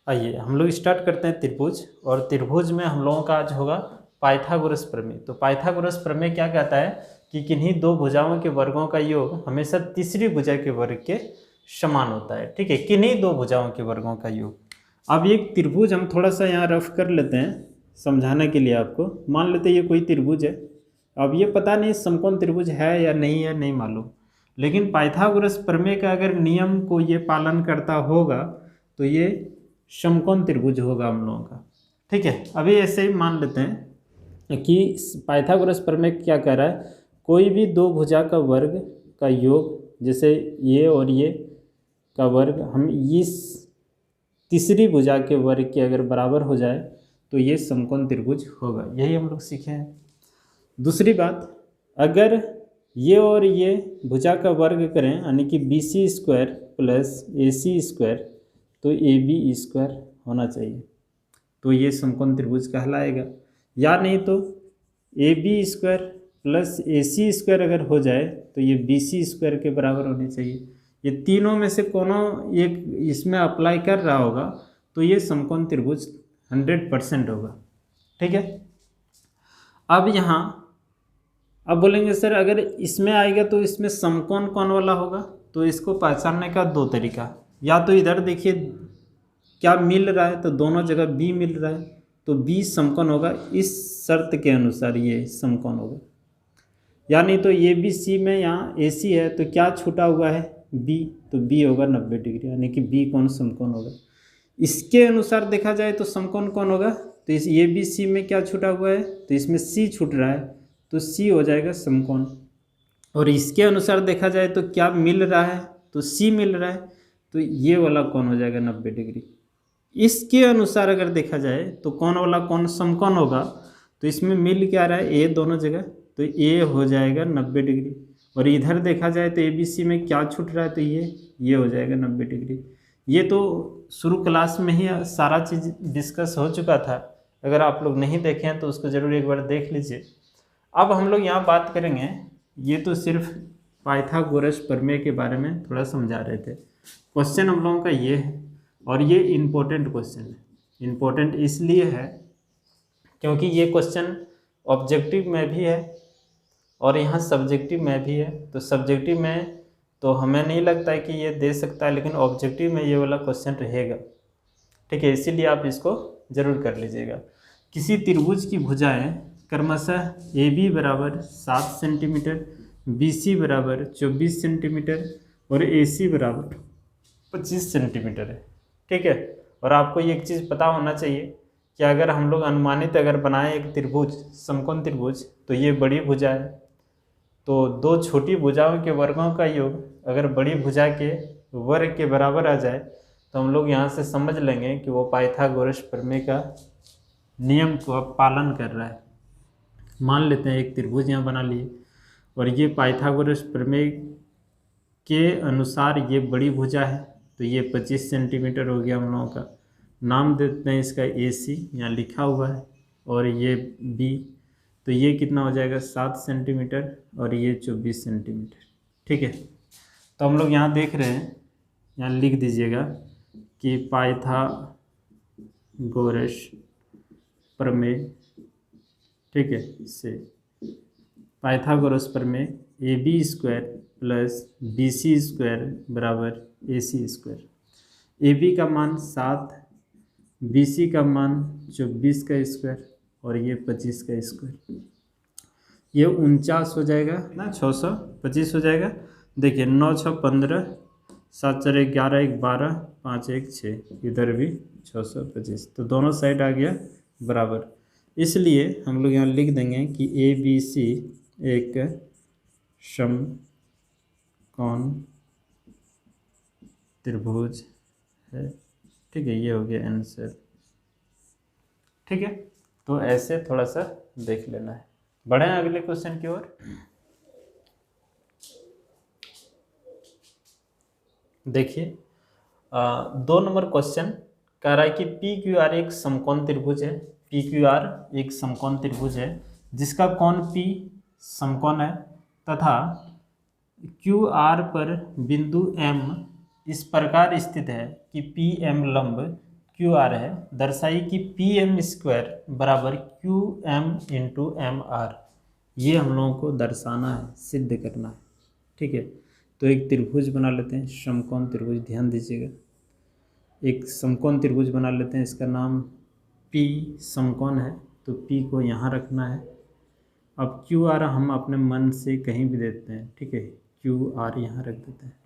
आइए हम लोग स्टार्ट करते हैं त्रिभुज। और त्रिभुज में हम लोगों का आज होगा पाइथागोरस प्रमेय। तो पाइथागोरस प्रमेय क्या कहता है कि किन्हीं दो भुजाओं के वर्गों का योग हमेशा तीसरी भुजा के वर्ग के समान होता है। ठीक है, किन्हीं दो भुजाओं के वर्गों का योग। अब ये त्रिभुज हम थोड़ा सा यहाँ रफ कर लेते हैं समझाने के लिए आपको। मान लेते हैं ये कोई त्रिभुज है। अब ये पता नहीं समकोण त्रिभुज है या नहीं मालूम, लेकिन पाइथागोरस प्रमेय का अगर नियम को ये पालन करता होगा तो ये समकोण त्रिभुज होगा हम लोगों का। ठीक है, अभी ऐसे ही मान लेते हैं कि पाइथागोरस प्रमेय क्या कह रहा है, कोई भी दो भुजा का वर्ग का योग, जैसे ये और ये का वर्ग, हम इस तीसरी भुजा के वर्ग के अगर बराबर हो जाए तो ये समकोण त्रिभुज होगा। यही हम लोग सीखे हैं। दूसरी बात, अगर ये और ये भुजा का वर्ग करें यानी कि BC² प्लस AC² तो AB² होना चाहिए, तो ये समकोण त्रिभुज कहलाएगा। या नहीं तो AB² प्लस AC² अगर हो जाए तो ये BC² के बराबर होनी चाहिए। ये तीनों में से कोनो एक इसमें अप्लाई कर रहा होगा तो ये समकोण त्रिभुज 100% होगा। ठीक है, अब यहाँ अब बोलेंगे सर अगर इसमें आएगा तो इसमें समकोण कौन वाला होगा, तो इसको पहचानने का दो तरीका। या तो इधर देखिए क्या मिल रहा है, तो दोनों जगह B मिल रहा है तो B समकोण होगा, इस शर्त के अनुसार ये समकोण होगा। या नहीं तो ये भी C में यहाँ AC है तो क्या छूटा हुआ है B, तो B होगा 90 डिग्री, यानी कि B कोण समकोण होगा। इसके अनुसार देखा जाए तो समकोण कौन होगा, तो इस ये भी C में क्या छूटा हुआ है, तो इसमें C छूट रहा है तो C हो जाएगा समकोण। और इसके अनुसार देखा जाए तो क्या मिल रहा है, तो C मिल रहा है तो ये वाला कोण हो जाएगा 90 डिग्री। इसके अनुसार अगर देखा जाए तो कौन वाला कोण समकोण होगा, तो इसमें मिल क्या रहा है A दोनों जगह, तो A हो जाएगा 90 डिग्री। और इधर देखा जाए तो ABC में क्या छूट रहा है, तो ये हो जाएगा 90 डिग्री। ये तो शुरू क्लास में ही सारा चीज़ डिस्कस हो चुका था, अगर आप लोग नहीं देखे हैं तो उसको ज़रूर एक बार देख लीजिए। अब हम लोग यहाँ बात करेंगे, ये तो सिर्फ पाइथागोरस प्रमेय के बारे में थोड़ा समझा रहे थे। क्वेश्चन हम लोगों का ये है, और ये इम्पोर्टेंट क्वेश्चन है। इम्पोर्टेंट इसलिए है क्योंकि ये क्वेश्चन ऑब्जेक्टिव में भी है और यहाँ सब्जेक्टिव में भी है। तो सब्जेक्टिव में तो हमें नहीं लगता है कि ये दे सकता है, लेकिन ऑब्जेक्टिव में ये वाला क्वेश्चन रहेगा। ठीक है, इसीलिए आप इसको ज़रूर कर लीजिएगा। किसी त्रिभुज की भुजाएं क्रमशः AB बराबर 7 सेंटीमीटर, BC बराबर 24 सेंटीमीटर और AC बराबर 25 सेंटीमीटर है। ठीक है, और आपको एक चीज़ पता होना चाहिए कि अगर हम लोग अनुमानित अगर बनाएं एक त्रिभुज, समकोण त्रिभुज, तो ये बड़ी भुजा है, तो दो छोटी भुजाओं के वर्गों का योग अगर बड़ी भुजा के वर्ग के बराबर आ जाए तो हम लोग यहाँ से समझ लेंगे कि वो पाइथागोरस प्रमेय का नियम को पालन कर रहा है। मान लेते हैं एक त्रिभुज यहाँ बना लिए और ये पाइथागोरस प्रमेय के अनुसार ये बड़ी भुजा है, तो ये 25 सेंटीमीटर हो गया। हम लोगों का नाम देते हैं इसका AC, यहाँ लिखा हुआ है, और ये B, तो ये कितना हो जाएगा 7 सेंटीमीटर और ये 24 सेंटीमीटर। ठीक है, तो हम लोग यहाँ देख रहे हैं, यहाँ लिख दीजिएगा कि पाइथागोरस प्रमेय, ठीक है, से पाइथागोरस प्रमेय AB² प्लस BC² बराबर AC²। AB का मान 7, BC का मान 24 का स्क्वायर और ये 25 का स्क्वायर, ये 49 हो जाएगा ना, 625 हो जाएगा। देखिए 9 6 15, 7 4 11, 1 12, 5 1 6, इधर भी 625, तो दोनों साइड आ गया बराबर। इसलिए हम लोग यहाँ लिख देंगे कि ABC एक समकोण त्रिभुज है। ठीक है, ये हो गया आंसर। ठीक है, तो ऐसे थोड़ा सा देख लेना है। बढ़ें अगले क्वेश्चन की ओर। देखिए 2 नंबर क्वेश्चन कह रहा है कि PQR एक समकोण त्रिभुज है। PQR एक समकोण त्रिभुज है जिसका कोण P समकोण है तथा QR पर बिंदु M इस प्रकार स्थित है कि PM लंब क्यू आर है, दर्शाइए कि पी एम स्क्वायर बराबर Q M into M R. ये हम लोगों को दर्शाना है, सिद्ध करना है। ठीक है, तो एक त्रिभुज बना लेते हैं, समकोण त्रिभुज, ध्यान दीजिएगा। एक समकोण त्रिभुज बना लेते हैं, इसका नाम पी समकोण है, तो पी को यहाँ रखना है। अब क्यू आर हम अपने मन से कहीं भी देते हैं, ठीक है, क्यू आर यहाँ रख देते हैं।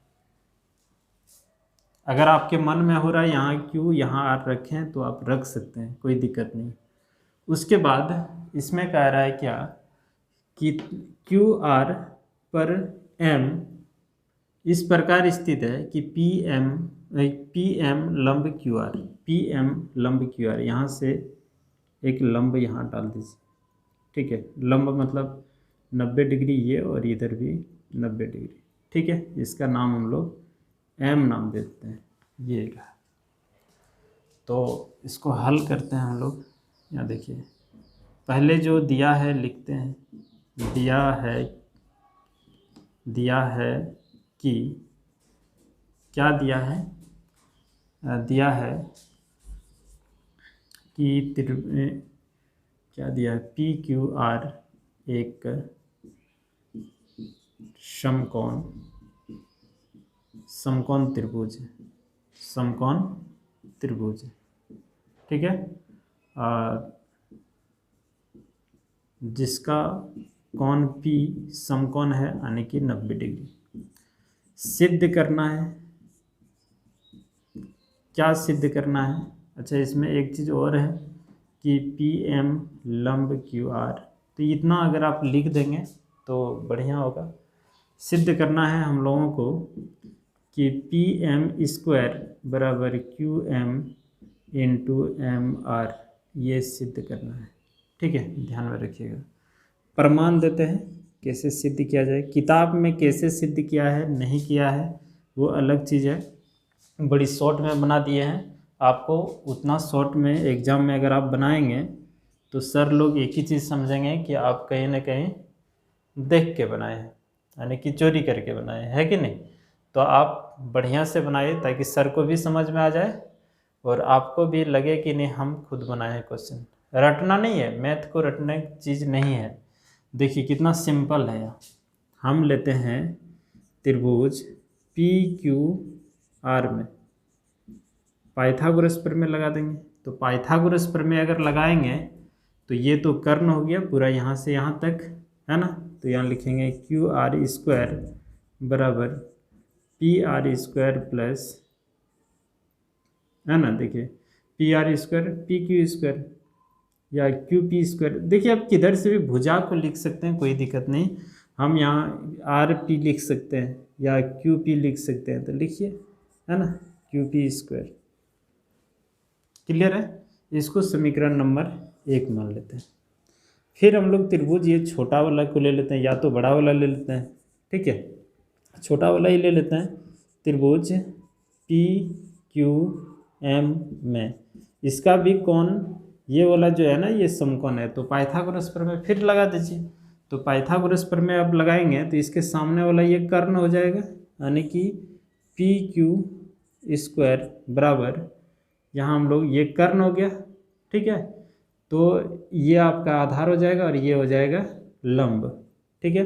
अगर आपके मन में हो रहा है यहाँ क्यू यहाँ आर रखें तो आप रख सकते हैं, कोई दिक्कत नहीं। उसके बाद इसमें कह रहा है क्या कि क्यू आर पर एम इस प्रकार स्थित है कि पी एम लंब क्यू आर, पी एम लंब क्यू आर, यहाँ से एक लंब यहाँ डाल दीजिए। ठीक है, लंब मतलब 90 डिग्री ये, और इधर भी 90 डिग्री। ठीक है, इसका नाम हम लोग एम नाम देते हैं, ये रहा। तो इसको हल करते हैं हम लोग। यहाँ देखिए, पहले जो दिया है लिखते हैं, दिया है कि क्या दिया है, दिया है कि क्या दिया है, पी क्यू आर एक समकोण त्रिभुज है, समकोण त्रिभुज है। ठीक है, जिसका कोण P समकोण है, यानी कि 90 डिग्री। सिद्ध करना है, क्या सिद्ध करना है? अच्छा, इसमें एक चीज़ और है कि पी एम लंब क्यू आर, तो इतना अगर आप लिख देंगे तो बढ़िया होगा। सिद्ध करना है हम लोगों को कि पी एम स्क्वायर बराबर Q M into M R, ये सिद्ध करना है। ठीक है, ध्यान में रखिएगा। प्रमाण देते हैं कैसे सिद्ध किया जाए। किताब में कैसे सिद्ध किया है नहीं किया है वो अलग चीज़ है, बड़ी शॉर्ट में बना दिए हैं। आपको उतना शॉर्ट में एग्ज़ाम में अगर आप बनाएंगे तो सर लोग एक ही चीज़ समझेंगे कि आप कहीं ना कहीं देख के बनाए हैं, यानी कि चोरी करके बनाए हैं, है कि नहीं। तो आप बढ़िया से बनाइए ताकि सर को भी समझ में आ जाए और आपको भी लगे कि नहीं हम खुद बनाए हैं क्वेश्चन। रटना नहीं है, मैथ को रटने की चीज़ नहीं है। देखिए कितना सिंपल है। हम लेते हैं त्रिभुज पी क्यू आर में पाइथागोरस प्रमेय लगा देंगे। तो पाइथागोरस प्रमेय अगर लगाएंगे तो ये तो कर्ण हो गया पूरा यहाँ से यहाँ तक, है ना। तो यहाँ लिखेंगे क्यू आर स्क्वायर बराबर पी आर स्क्वायर प्लस, है ना, देखिए P R square P Q square या क्यू पी स्क्वायर। देखिए आप किधर से भी भुजा को लिख सकते हैं, कोई दिक्कत नहीं। हम यहाँ आर पी लिख सकते हैं या क्यू पी लिख सकते हैं, तो लिखिए, है ना, क्यू पी स्क्वायर। क्लियर है। इसको समीकरण नंबर 1 मान लेते हैं। फिर हम लोग त्रिभुज ये छोटा वाला को ले लेते हैं, या तो बड़ा वाला ले लेते हैं। ठीक है, छोटा वाला ही ले लेते हैं। त्रिभुज पी क्यू एम में इसका भी कोण ये वाला जो है ना, ये समकोण है। तो पाइथागोरस प्रमेय फिर लगा दीजिए। तो पाइथागोरस प्रमेय अब लगाएंगे तो इसके सामने वाला ये कर्ण हो जाएगा, यानी कि पी क्यू स्क्वायर बराबर, यहाँ हम लोग ये कर्ण हो गया। ठीक है, तो ये आपका आधार हो जाएगा और ये हो जाएगा लंब। ठीक है,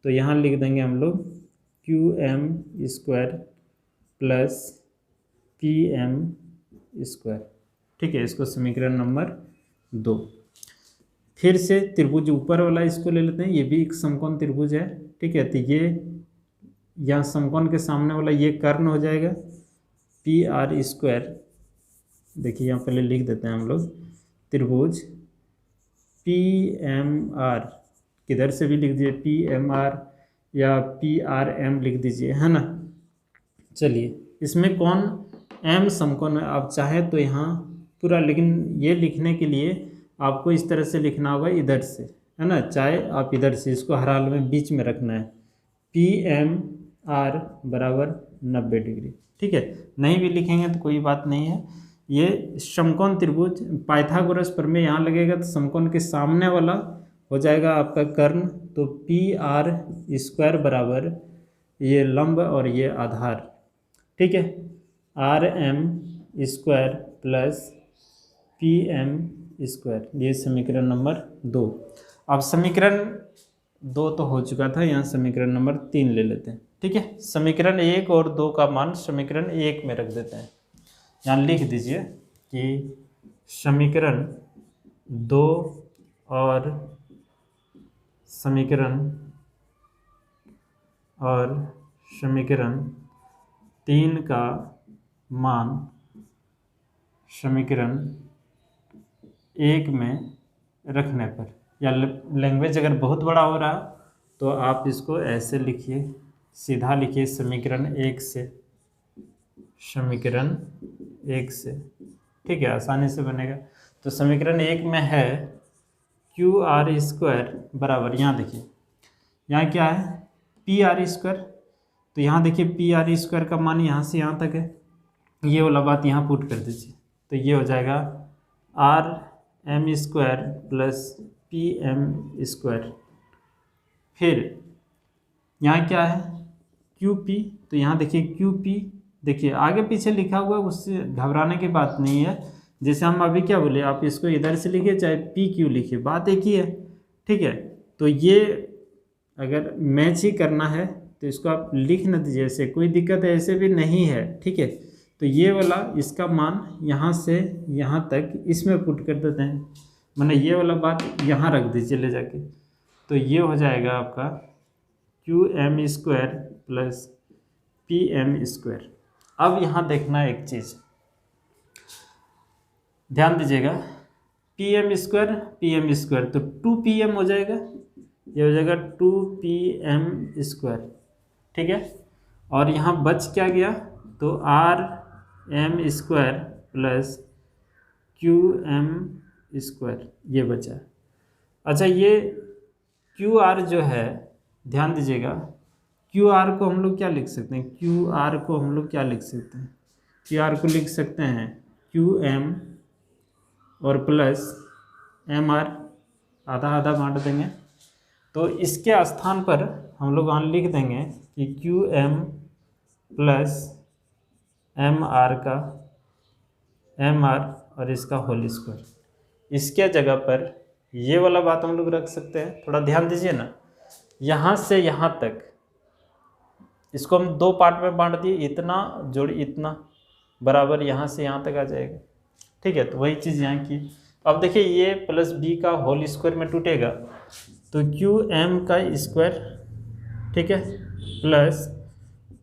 तो यहाँ लिख देंगे हम लोग Q M square plus P M square. ठीक है, इसको समीकरण नंबर 2। फिर से त्रिभुज ऊपर वाला इसको ले लेते हैं, ये भी एक समकोण त्रिभुज है। ठीक है, तो ये यहाँ समकोण के सामने वाला ये कर्ण हो जाएगा पी आर स्क्वायर। देखिए यहाँ पहले लिख देते हैं हम लोग त्रिभुज पी एम आर, किधर से भी लिख दीजिए पी एम आर या पी आर एम लिख दीजिए, है ना। चलिए, इसमें कौन एम समकोण है, आप चाहे तो यहाँ पूरा, लेकिन ये लिखने के लिए आपको इस तरह से लिखना होगा इधर से, है ना। चाहे आप इधर से, इसको हर हाल में बीच में रखना है, पी एम आर बराबर 90 डिग्री। ठीक है, नहीं भी लिखेंगे तो कोई बात नहीं है। ये समकोण त्रिभुज पाइथागोरस प्रमेय यहाँ लगेगा तो समकोण के सामने वाला हो जाएगा आपका कर्ण। तो पी आर स्क्वायर बराबर ये लंब और ये आधार। ठीक है, R M square plus P M square, ये समीकरण नंबर 2। अब समीकरण 2 तो हो चुका था, यहाँ समीकरण नंबर 3 ले लेते हैं। ठीक है, समीकरण 1 और 2 का मान समीकरण 1 में रख देते हैं। यहाँ लिख दीजिए कि समीकरण 2 और समीकरण 3 का मान समीकरण 1 में रखने पर, या लैंग्वेज अगर बहुत बड़ा हो रहा तो आप इसको ऐसे लिखिए, सीधा लिखिए समीकरण 1 से, ठीक है, आसानी से बनेगा। तो समीकरण 1 में है क्यू आर स्क्वायर बराबर, यहाँ देखिए यहाँ क्या है पी आर स्क्वायर, तो यहाँ देखिए पी आर स्क्वायर का मान यहाँ से यहाँ तक है, ये वाला बात यहाँ पुट कर दीजिए, तो ये हो जाएगा R M square plus P M square. फिर यहाँ क्या है क्यू पी, तो यहाँ देखिए क्यू पी, देखिए आगे पीछे लिखा हुआ है, उससे घबराने की बात नहीं है। जैसे हम अभी क्या बोले, आप इसको इधर से लिखिए चाहे पी क्यू लिखिए, बात एक ही है। ठीक है, तो ये अगर मैच ही करना है तो इसको आप लिख न दीजिए, ऐसे कोई दिक्कत है ऐसे भी नहीं है। ठीक है, तो ये वाला इसका मान यहाँ से यहाँ तक इसमें पुट कर देते हैं, मैंने ये वाला बात यहाँ रख दीजिए ले जाके, तो ये हो जाएगा आपका Q M square plus P M square. अब यहाँ देखना एक चीज़ ध्यान दीजिएगा, पी एम स्क्वायर तो 2pm हो जाएगा, ये हो जाएगा 2pm स्क्वायर। ठीक है, और यहाँ बच क्या गया, तो R M square plus Q M square, ये बचा। अच्छा, ये क्यू आर जो है ध्यान दीजिएगा, क्यू आर को हम लोग क्या लिख सकते हैं, क्यू आर को हम लोग क्या लिख सकते हैं, क्यू आर को लिख सकते हैं क्यू एम और प्लस एम आर, आधा आधा बांट देंगे, तो इसके स्थान पर हम लोग वहाँ लिख देंगे कि Q M plus M R का एम आर और इसका होल स्क्वायर। इसके जगह पर ये वाला बात हम लोग रख सकते हैं, थोड़ा ध्यान दीजिए ना, यहाँ से यहाँ तक इसको हम 2 पार्ट में बांट दिए, इतना जोड़ इतना बराबर यहाँ से यहाँ तक आ जाएगा। ठीक है, तो वही चीज़ यहाँ की। अब देखिए ये प्लस बी का होल स्क्वायर में टूटेगा, तो क्यू एम का स्क्वायर, ठीक है, प्लस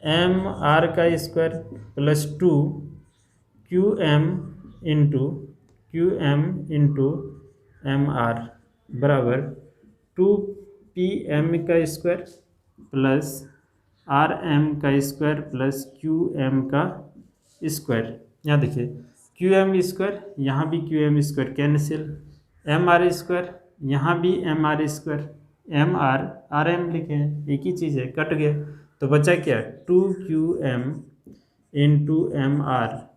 एम आर का square plus 2 Q M into M R बराबर 2pm का स्क्वायर प्लस आर एम का स्क्वायर प्लस क्यू एम का स्क्वायर। यहाँ देखिए क्यू एम स्क्वायर, यहाँ भी Q M square cancel, M R square, यहाँ भी M R square, M R M लिखे हैं, एक ही चीज़ है, कट गया, तो बचा क्या 2qm इंटू एम आर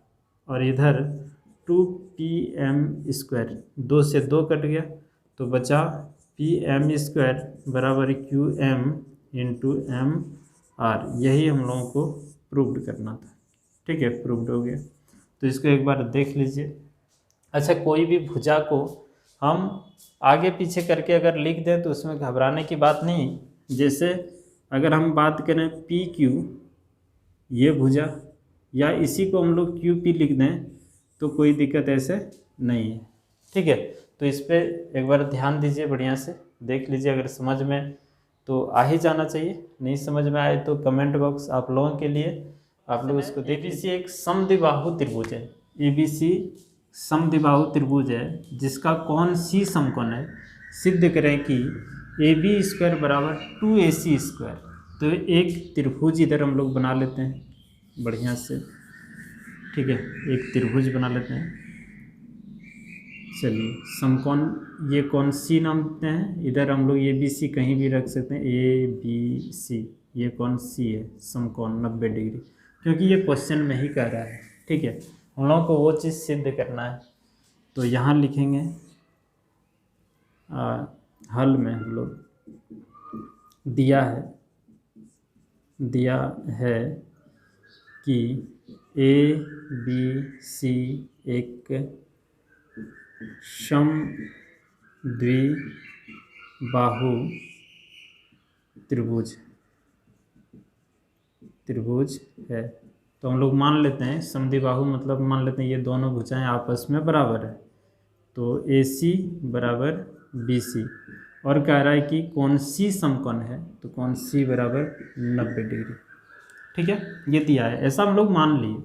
और इधर 2pm स्क्वायर, 2 से 2 कट गया, तो बचा pm स्क्वायर बराबर qm इंटू एम आर। यही हम लोगों को प्रूव्ड करना था। ठीक है, प्रूव्ड हो गया, तो इसको एक बार देख लीजिए। अच्छा, कोई भी भुजा को हम आगे पीछे करके अगर लिख दें तो उसमें घबराने की बात नहीं। जैसे अगर हम बात करें पी क्यू, ये भुजा, या इसी को हम लोग क्यू पी लिख दें तो कोई दिक्कत ऐसे नहीं है। ठीक है, तो इस पर एक बार ध्यान दीजिए, बढ़िया से देख लीजिए, अगर समझ में तो आ ही जाना चाहिए, नहीं समझ में आए तो कमेंट बॉक्स आप लोगों के लिए, आप लोग इसको देख। एबीसी एक समद्विबाहु त्रिभुज है, एबीसी समद्विबाहु त्रिभुज है जिसका कौन सी समकोण है, सिद्ध करें कि ए बी स्क्वायर बराबर 2ac स्क्वायर। तो एक त्रिभुज इधर हम लोग बना लेते हैं बढ़िया से। ठीक है, एक त्रिभुज बना लेते हैं। चलिए, समकोण ये कौन सी नाम देते हैं, इधर हम लोग ए बी सी कहीं भी रख सकते हैं, ए बी सी, ये कौन सी है, समकोण 90 डिग्री, क्योंकि ये क्वेश्चन में ही कह रहा है। ठीक है, हम लोगों को वो चीज़ सिद्ध करना है, तो यहाँ लिखेंगे हल में हम लोग दिया है कि ए बी सी एक समद्विबाहु त्रिभुज है। तो हम लोग मान लेते हैं समद्विबाहु मतलब मान लेते हैं ये दोनों भुजाएं आपस में बराबर है। तो AC बराबर BC और कह रहा है कि कौन सी समकोण है, तो कौन सी बराबर 90 डिग्री। ठीक है, ये दिया है, ऐसा हम लोग मान लिए।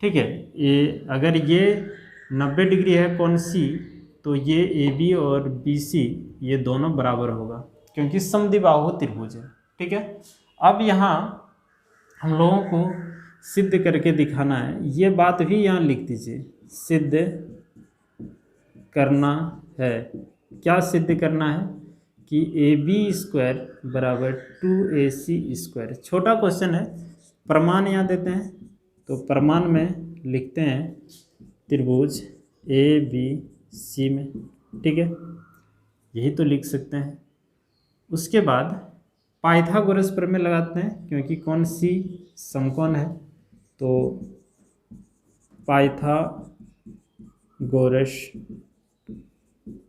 ठीक है, ये अगर ये 90 डिग्री है कौन सी, तो ये AB और BC ये दोनों बराबर होगा क्योंकि समद्विबाहु त्रिभुज है। ठीक है, अब यहाँ हम लोगों को सिद्ध करके दिखाना है, ये बात भी यहाँ लिख दीजिए, सिद्ध करना है। क्या सिद्ध करना है कि AB² बराबर 2AC²। छोटा क्वेश्चन है, प्रमाण यहाँ देते हैं, तो प्रमाण में लिखते हैं त्रिभुज ABC में। ठीक है, यही तो लिख सकते हैं। उसके बाद पाइथागोरस प्रमेय लगाते हैं क्योंकि कौन सी समकोण है, तो पाइथागोरस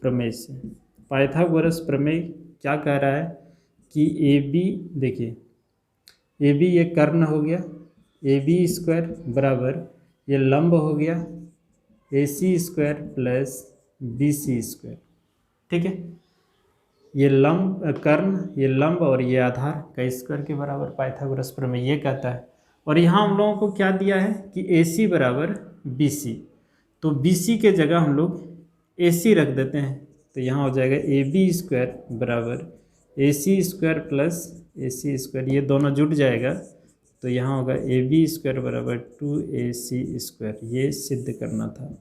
प्रमेय से। पाइथागोरस प्रमेय क्या कह रहा है कि AB, देखिए AB ये कर्ण हो गया, AB² बराबर ये लंब हो गया AC² प्लस BC²। ठीक है, ये लंब कर्ण, ये लंब और ये आधार का स्क्वायर के बराबर पाइथागोरस प्रमेय ये कहता है। और यहाँ हम लोगों को क्या दिया है कि AC बराबर BC, तो BC के जगह हम लोग AC रख देते हैं, तो यहाँ हो जाएगा AB² बराबर AC² प्लस AC², ये दोनों जुट जाएगा, तो यहाँ होगा AB² बराबर 2AC²। ये सिद्ध करना था।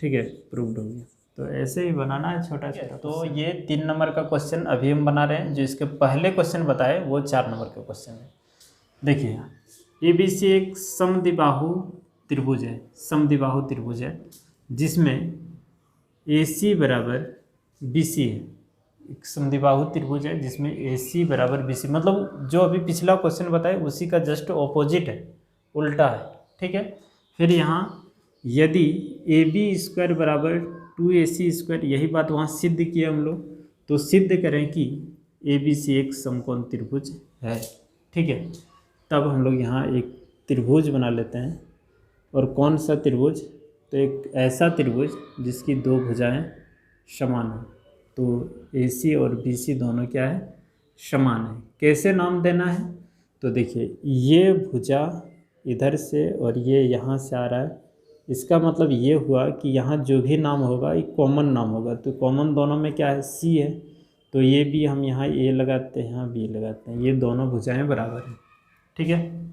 ठीक है, प्रूव्ड हो गया। तो ऐसे ही बनाना है छोटा छोटा। तो ये 3 नंबर का क्वेश्चन अभी हम बना रहे हैं, जो इसके पहले क्वेश्चन बताए वो 4 नंबर का क्वेश्चन है। देखिए ABC एक समद्विबाहु त्रिभुज है, समद्विबाहु त्रिभुज है जिसमें AC बराबर BC है। एक समद्विबाहु त्रिभुज है जिसमें AC बराबर BC, मतलब जो अभी पिछला क्वेश्चन बताए उसी का जस्ट ऑपोजिट है, उल्टा है। ठीक है, फिर यहाँ यदि AB² बराबर 2AC², यही बात वहाँ सिद्ध किए हम लोग, तो सिद्ध करें कि ABC एक समकोण त्रिभुज है। ठीक है, तब हम लोग यहाँ एक त्रिभुज बना लेते हैं। और कौन सा त्रिभुज, तो एक ऐसा त्रिभुज जिसकी 2 भुजाएं समान हैं। तो AC और BC दोनों क्या है, समान है। कैसे नाम देना है, तो देखिए ये भुजा इधर से और ये यहाँ से आ रहा है, इसका मतलब ये हुआ कि यहाँ जो भी नाम होगा एक कॉमन नाम होगा। तो कॉमन दोनों में क्या है, C है, तो ये भी हम यहाँ A लगाते हैं, यहाँ B लगाते हैं, ये दोनों भुजाएं बराबर हैं। ठीक है,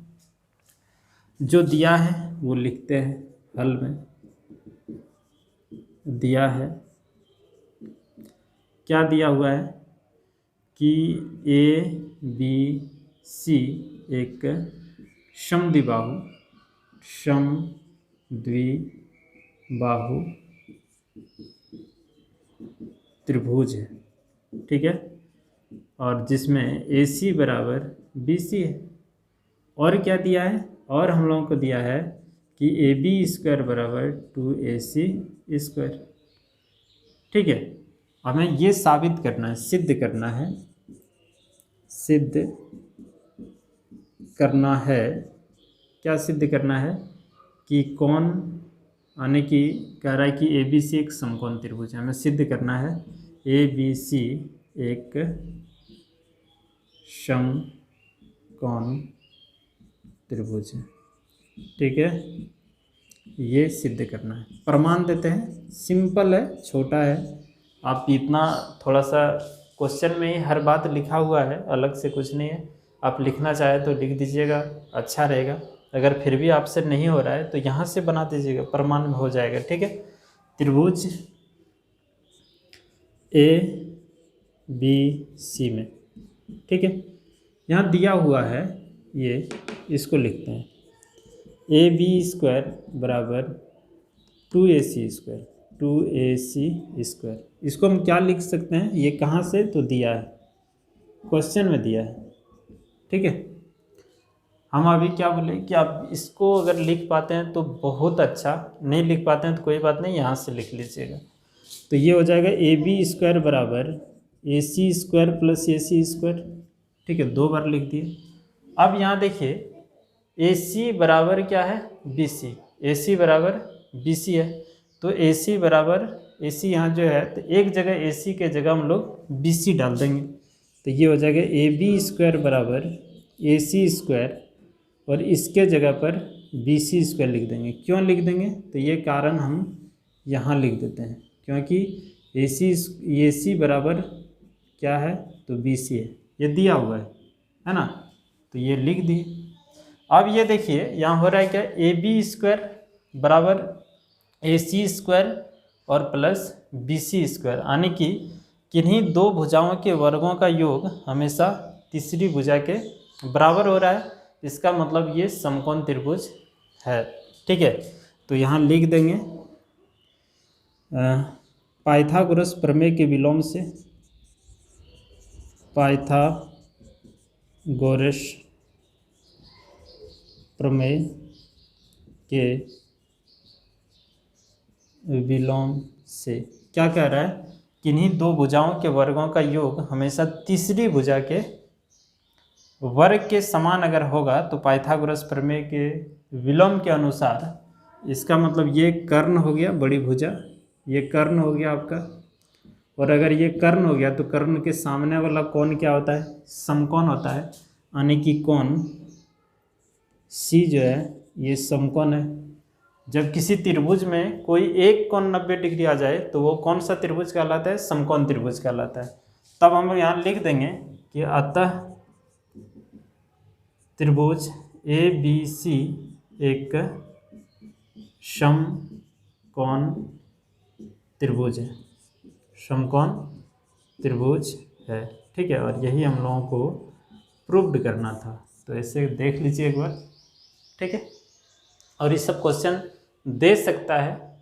जो दिया है वो लिखते हैं हल में। दिया है, क्या दिया हुआ है कि ABC एक समद्विबाहु त्रिभुज है। ठीक है, और जिसमें AC बराबर BC है। और क्या दिया है, और हम लोगों को दिया है कि AB² बराबर 2AC²। ठीक है, हमें ये साबित करना है, सिद्ध करना है, सिद्ध करना है। क्या सिद्ध करना है कि कौन, यानी कि कह रहा है कि ABC एक समकोण त्रिभुज है, हमें सिद्ध करना है ABC एक समकोण त्रिभुज है। ठीक है, ये सिद्ध करना है। प्रमाण देते हैं, सिंपल है, छोटा है। आप इतना थोड़ा सा क्वेश्चन में ही हर बात लिखा हुआ है, अलग से कुछ नहीं है। आप लिखना चाहे तो लिख दीजिएगा, अच्छा रहेगा। अगर फिर भी आपसे नहीं हो रहा है तो यहाँ से बना दीजिएगा, प्रमाण में हो जाएगा। ठीक है, त्रिभुज ABC में। ठीक है, यहाँ दिया हुआ है, ये इसको लिखते हैं AB² बराबर 2AC²। 2AC², इसको हम क्या लिख सकते हैं, ये कहाँ से, तो दिया है, क्वेश्चन में दिया है। ठीक है, हम अभी क्या बोले कि आप इसको अगर लिख पाते हैं तो बहुत अच्छा, नहीं लिख पाते हैं तो कोई बात नहीं, यहाँ से लिख लीजिएगा। तो ये हो जाएगा AB² बराबर AC² प्लस AC²। ठीक है, 2 बार लिख दिए। अब यहाँ देखिए AC बराबर क्या है, BC, AC बराबर BC है, तो AC बराबर AC यहाँ जो है तो एक जगह AC के जगह हम लोग BC डाल देंगे, तो ये हो जाएगा AB² बराबर AC² और इसके जगह पर BC² लिख देंगे। क्यों लिख देंगे, तो ये कारण हम यहाँ लिख देते हैं, क्योंकि AC बराबर क्या है, तो BC है, ये दिया हुआ है ना, तो ये लिख दिए। अब ये देखिए यहाँ हो रहा है क्या, AB² बराबर AC² और प्लस BC², यानी कि किन्हीं 2 भुजाओं के वर्गों का योग हमेशा तीसरी भुजा के बराबर हो रहा है। इसका मतलब ये समकोण त्रिभुज है। ठीक है, तो यहाँ लिख देंगे पाइथागोरस प्रमेय के विलोम से, पाइथागोरस प्रमेय के विलोम से क्या कह रहा है, किन्हीं 2 भुजाओं के वर्गों का योग हमेशा तीसरी भुजा के वर्ग के समान अगर होगा तो पाइथागोरस प्रमेय के विलोम के अनुसार इसका मतलब ये कर्ण हो गया बड़ी भुजा, ये कर्ण हो गया आपका, और अगर ये कर्ण हो गया तो कर्ण के सामने वाला कोण क्या होता है, समकोण होता है, यानी कि कोण C जो है ये समकोण है। जब किसी त्रिभुज में कोई एक कोण 90 डिग्री आ जाए तो वो कौन सा त्रिभुज कहलाता है, समकोण त्रिभुज कहलाता है। तब हम यहाँ लिख देंगे कि अतः त्रिभुज ABC एक समकोण त्रिभुज है, समकोण त्रिभुज है। ठीक है, और यही हम लोगों को प्रूव्ड करना था, तो ऐसे देख लीजिए एक बार। ठीक है, और ये सब क्वेश्चन दे सकता है,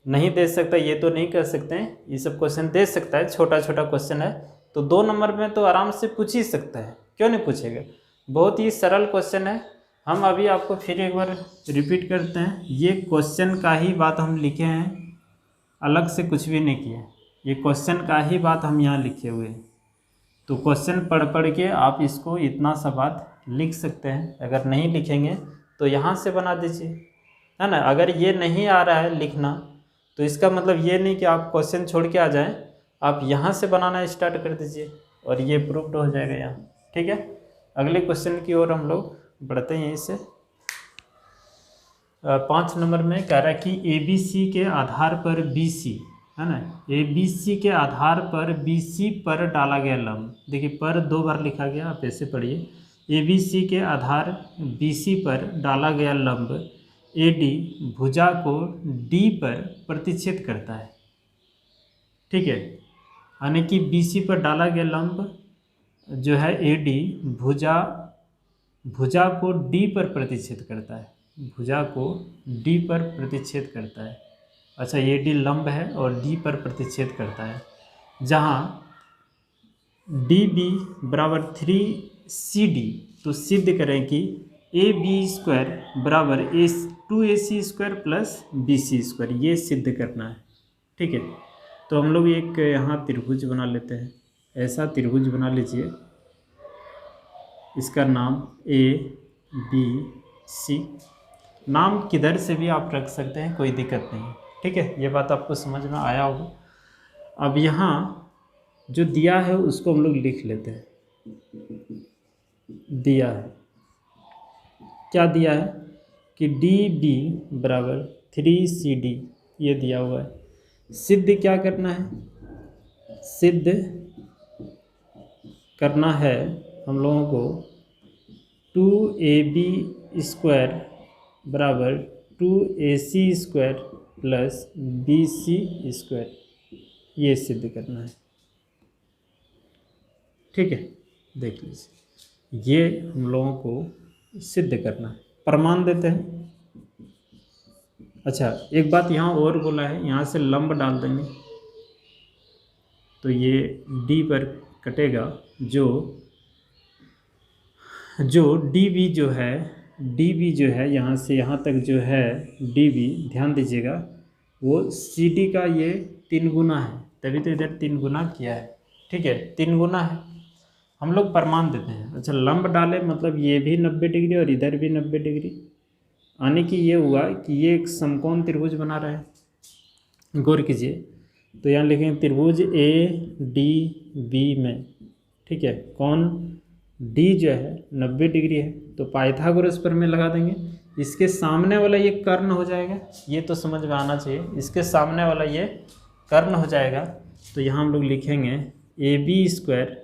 नहीं दे सकता ये तो नहीं कर सकते हैं, ये सब क्वेश्चन दे सकता है, छोटा छोटा क्वेश्चन है तो 2 नंबर में तो आराम से पूछ ही सकता है, क्यों नहीं पूछेगा, बहुत ही सरल क्वेश्चन है। हम अभी आपको फिर एक बार रिपीट करते हैं, ये क्वेश्चन का ही बात हम लिखे हैं, अलग से कुछ भी नहीं किए, ये क्वेश्चन का ही बात हम यहाँ लिखे हुए हैं। तो क्वेश्चन पढ़ पढ़ के आप इसको इतना सा बात लिख सकते हैं, अगर नहीं लिखेंगे तो यहाँ से बना दीजिए, है ना। अगर ये नहीं आ रहा है लिखना तो इसका मतलब ये नहीं कि आप क्वेश्चन छोड़ के आ जाएं, आप यहाँ से बनाना स्टार्ट कर दीजिए और ये प्रूव्ड हो जाएगा यहाँ। ठीक है, अगले क्वेश्चन की ओर हम लोग बढ़ते हैं। यहीं से 5 नंबर में कह रहा है कि ABC के आधार पर BC, है ना, ABC के आधार पर BC पर डाला गया लंब, देखिए पर 2 बार लिखा गया, आप ऐसे पढ़िए, ABC के आधार BC पर डाला गया लंब AD भुजा को D पर प्रतिच्छेद करता है। ठीक है, यानी कि BC पर डाला गया लंब जो है AD भुजा को D पर प्रतिच्छेद करता है, भुजा को D पर प्रतिच्छेद करता है। अच्छा, AD लंब है और D पर प्रतिच्छेद करता है, जहाँ DB बराबर 3CD, तो सिद्ध करें कि AB² बराबर 2AC² प्लस BC², ये सिद्ध करना है। ठीक है, तो हम लोग एक यहाँ त्रिभुज बना लेते हैं, ऐसा त्रिभुज बना लीजिए, इसका नाम ABC, नाम किधर से भी आप रख सकते हैं, कोई दिक्कत नहीं। ठीक है, ये बात आपको समझ में आया होगा। अब यहाँ जो दिया है उसको हम लोग लिख लेते हैं, दिया है क्या दिया है कि DB बराबर 3CD, ये दिया हुआ है। सिद्ध क्या करना है, सिद्ध करना है हम लोगों को 2AB² बराबर 2AC² प्लस BC², ये सिद्ध करना है। ठीक है, देख लीजिए, ये हम लोगों को सिद्ध करना है, प्रमाण देते हैं। अच्छा, एक बात यहाँ और बोला है, यहाँ से लंब डाल देंगे तो ये D पर कटेगा, जो जो डी बी जो है यहाँ से यहाँ तक जो है डी बी, ध्यान दीजिएगा, वो सी डी का ये 3 गुना है, तभी तो इधर 3 गुना किया है। ठीक है, 3 गुना है। हम लोग प्रमाण देते हैं। अच्छा, लंब डाले मतलब ये भी 90 डिग्री और इधर भी 90 डिग्री, यानी कि ये हुआ कि ये एक समकोण त्रिभुज बना रहा है। गौर कीजिए, तो यहाँ लिखेंगे त्रिभुज ए डी बी में, ठीक है, कौन डी जो है 90 डिग्री है, तो पाइथागोरस प्रमेय लगा देंगे। इसके सामने वाला ये कर्ण हो जाएगा, ये तो समझ में आना चाहिए, इसके सामने वाला ये कर्ण हो जाएगा। तो यहाँ हम लोग लिखेंगे ए बी स्क्वायर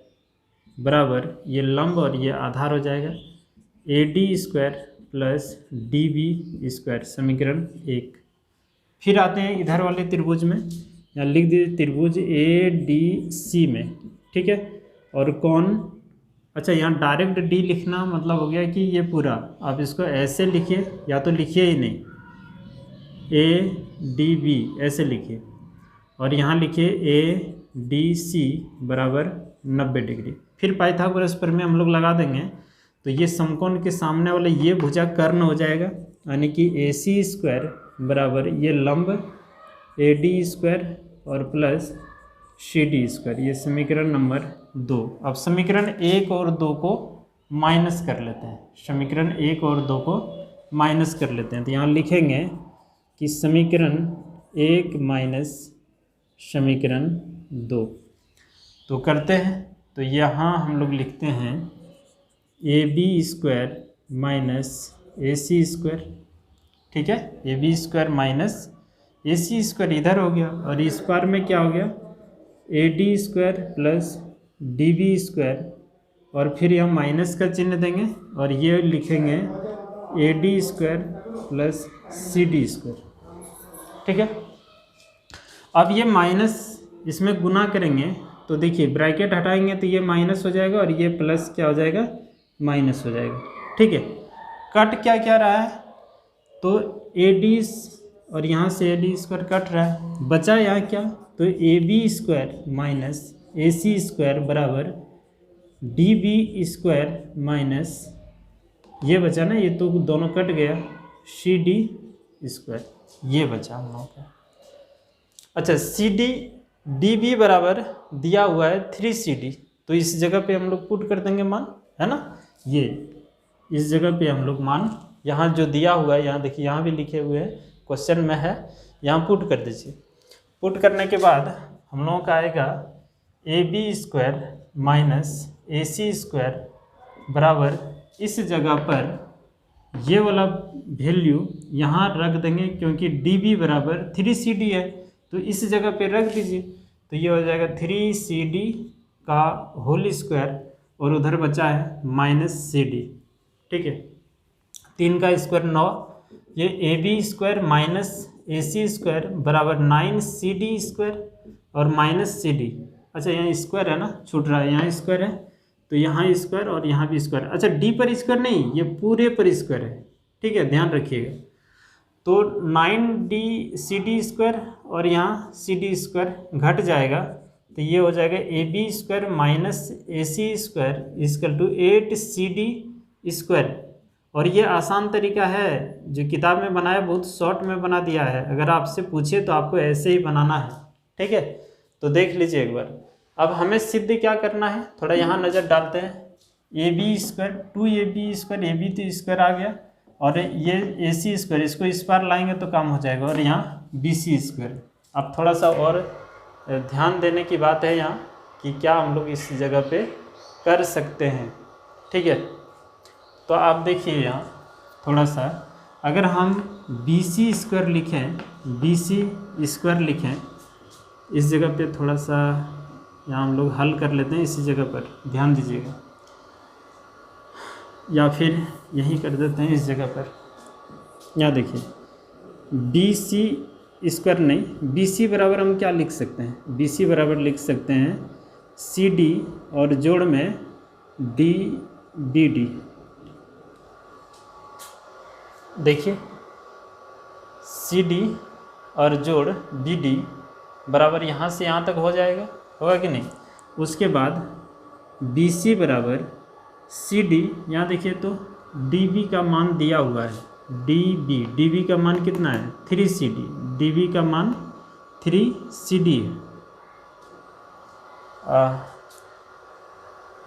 बराबर ये लंब और ये आधार हो जाएगा A D square plus D B square, समीकरण 1। फिर आते हैं इधर वाले त्रिभुज में, यहाँ लिख दीजिए त्रिभुज ए डी सी में, ठीक है, और कौन, अच्छा यहाँ डायरेक्ट डी लिखना मतलब हो गया कि ये पूरा, आप इसको ऐसे लिखिए या तो लिखिए ही नहीं, ए डी बी ऐसे लिखिए, और यहाँ लिखिए ए डी सी बराबर 90 डिग्री। फिर पाइथागोरस प्रमेय हम लोग लगा देंगे, तो ये समकोण के सामने वाला ये भुजा कर्ण हो जाएगा, यानी कि ए सी स्क्वायर बराबर ये लंब ए डी स्क्वायर और प्लस सी डी स्क्वायर, ये समीकरण नंबर 2। अब समीकरण 1 और 2 को माइनस कर लेते हैं, समीकरण 1 और 2 को माइनस कर लेते हैं। तो यहाँ लिखेंगे कि समीकरण 1 माइनस समीकरण 2, तो करते हैं। तो यहाँ हम लोग लिखते हैं A B square minus A C square, ठीक है, A B square minus A C square इधर हो गया, और इस बार में क्या हो गया A D square plus D B square, और फिर यहाँ माइनस का चिन्ह देंगे और ये लिखेंगे A D square plus C D square, ठीक है। अब ये माइनस इसमें गुना करेंगे तो देखिए ब्रैकेट हटाएंगे तो ये माइनस हो जाएगा और ये प्लस क्या हो जाएगा, माइनस हो जाएगा, ठीक है। कट क्या क्या रहा है, तो ए डी और यहाँ से ए डी स्क्वायर कट रहा है, बचा यहाँ क्या, तो A B square minus A C square बराबर डी बी स्क्वायर माइनस ये बचा ना, ये तो दोनों कट गया, सी डी स्क्वायर, ये बचा हम लोगों का। अच्छा, सी डी डी बी बराबर दिया हुआ है 3CD, तो इस जगह पे हम लोग पुट कर देंगे मान, है ना, ये इस जगह पे हम लोग मान, यहाँ जो दिया हुआ है यहाँ देखिए, यहाँ भी लिखे हुए हैं, क्वेश्चन में है, यहाँ पुट कर दीजिए। पुट करने के बाद हम लोगों का आएगा A B square minus A C square बराबर, इस जगह पर ये वाला वैल्यू यहाँ रख देंगे क्योंकि डी बी बराबर 3CD है, तो इस जगह पे रख दीजिए, तो ये हो जाएगा 3CD का होल स्क्वायर और उधर बचा है माइनस CD, ठीक है, 3 का स्क्वायर 9, ये A B square minus A C square बराबर 9CD स्क्वायर और माइनस CD। अच्छा, यहाँ स्क्वायर है ना, छूट रहा है, यहाँ स्क्वायर है तो यहाँ स्क्वायर और यहाँ भी स्क्वायर। अच्छा, डी पर स्क्वायर नहीं, ये पूरे पर स्क्वायर है, ठीक है, ध्यान रखिएगा। तो 9CD स्क्वायर और यहाँ CD स्क्वायर घट जाएगा, तो ये हो जाएगा A B square minus A C square is equal to 8CD square. और ये आसान तरीका है जो किताब में बनाया, बहुत शॉर्ट में बना दिया है, अगर आपसे पूछे तो आपको ऐसे ही बनाना है, ठीक है। तो देख लीजिए एक बार। अब हमें सिद्ध क्या करना है, थोड़ा यहाँ नज़र डालते हैं, A B square 2AB square, A B तो स्क्वायर आ गया, और ये ए सी स्क्वायर इसको इस पार लाएंगे तो काम हो जाएगा, और यहाँ बी सी स्क्वायर। अब थोड़ा सा और ध्यान देने की बात है यहाँ कि क्या हम लोग इस जगह पे कर सकते हैं, ठीक है। तो आप देखिए यहाँ थोड़ा सा, अगर हम बी सी स्क्वायर लिखें, बी सी स्क्वायर लिखें इस जगह पे, थोड़ा सा यहाँ हम लोग हल कर लेते हैं इसी जगह पर, ध्यान दीजिएगा, या फिर यहीं कर देते हैं इस जगह पर। यहाँ देखिए बी सी स्क्वायर नहीं, बी सी बराबर हम क्या लिख सकते हैं, बी सी बराबर लिख सकते हैं सी डी और जोड़ में डी बी डी। देखिए सी डी और जोड़ बी डी बराबर यहाँ से यहाँ तक हो जाएगा, होगा कि नहीं। उसके बाद बी सी बराबर सी डी, यहाँ देखिए तो डी बी का मान दिया हुआ है, डी बी का मान कितना है 3CD, डी बी का मान 3CD है,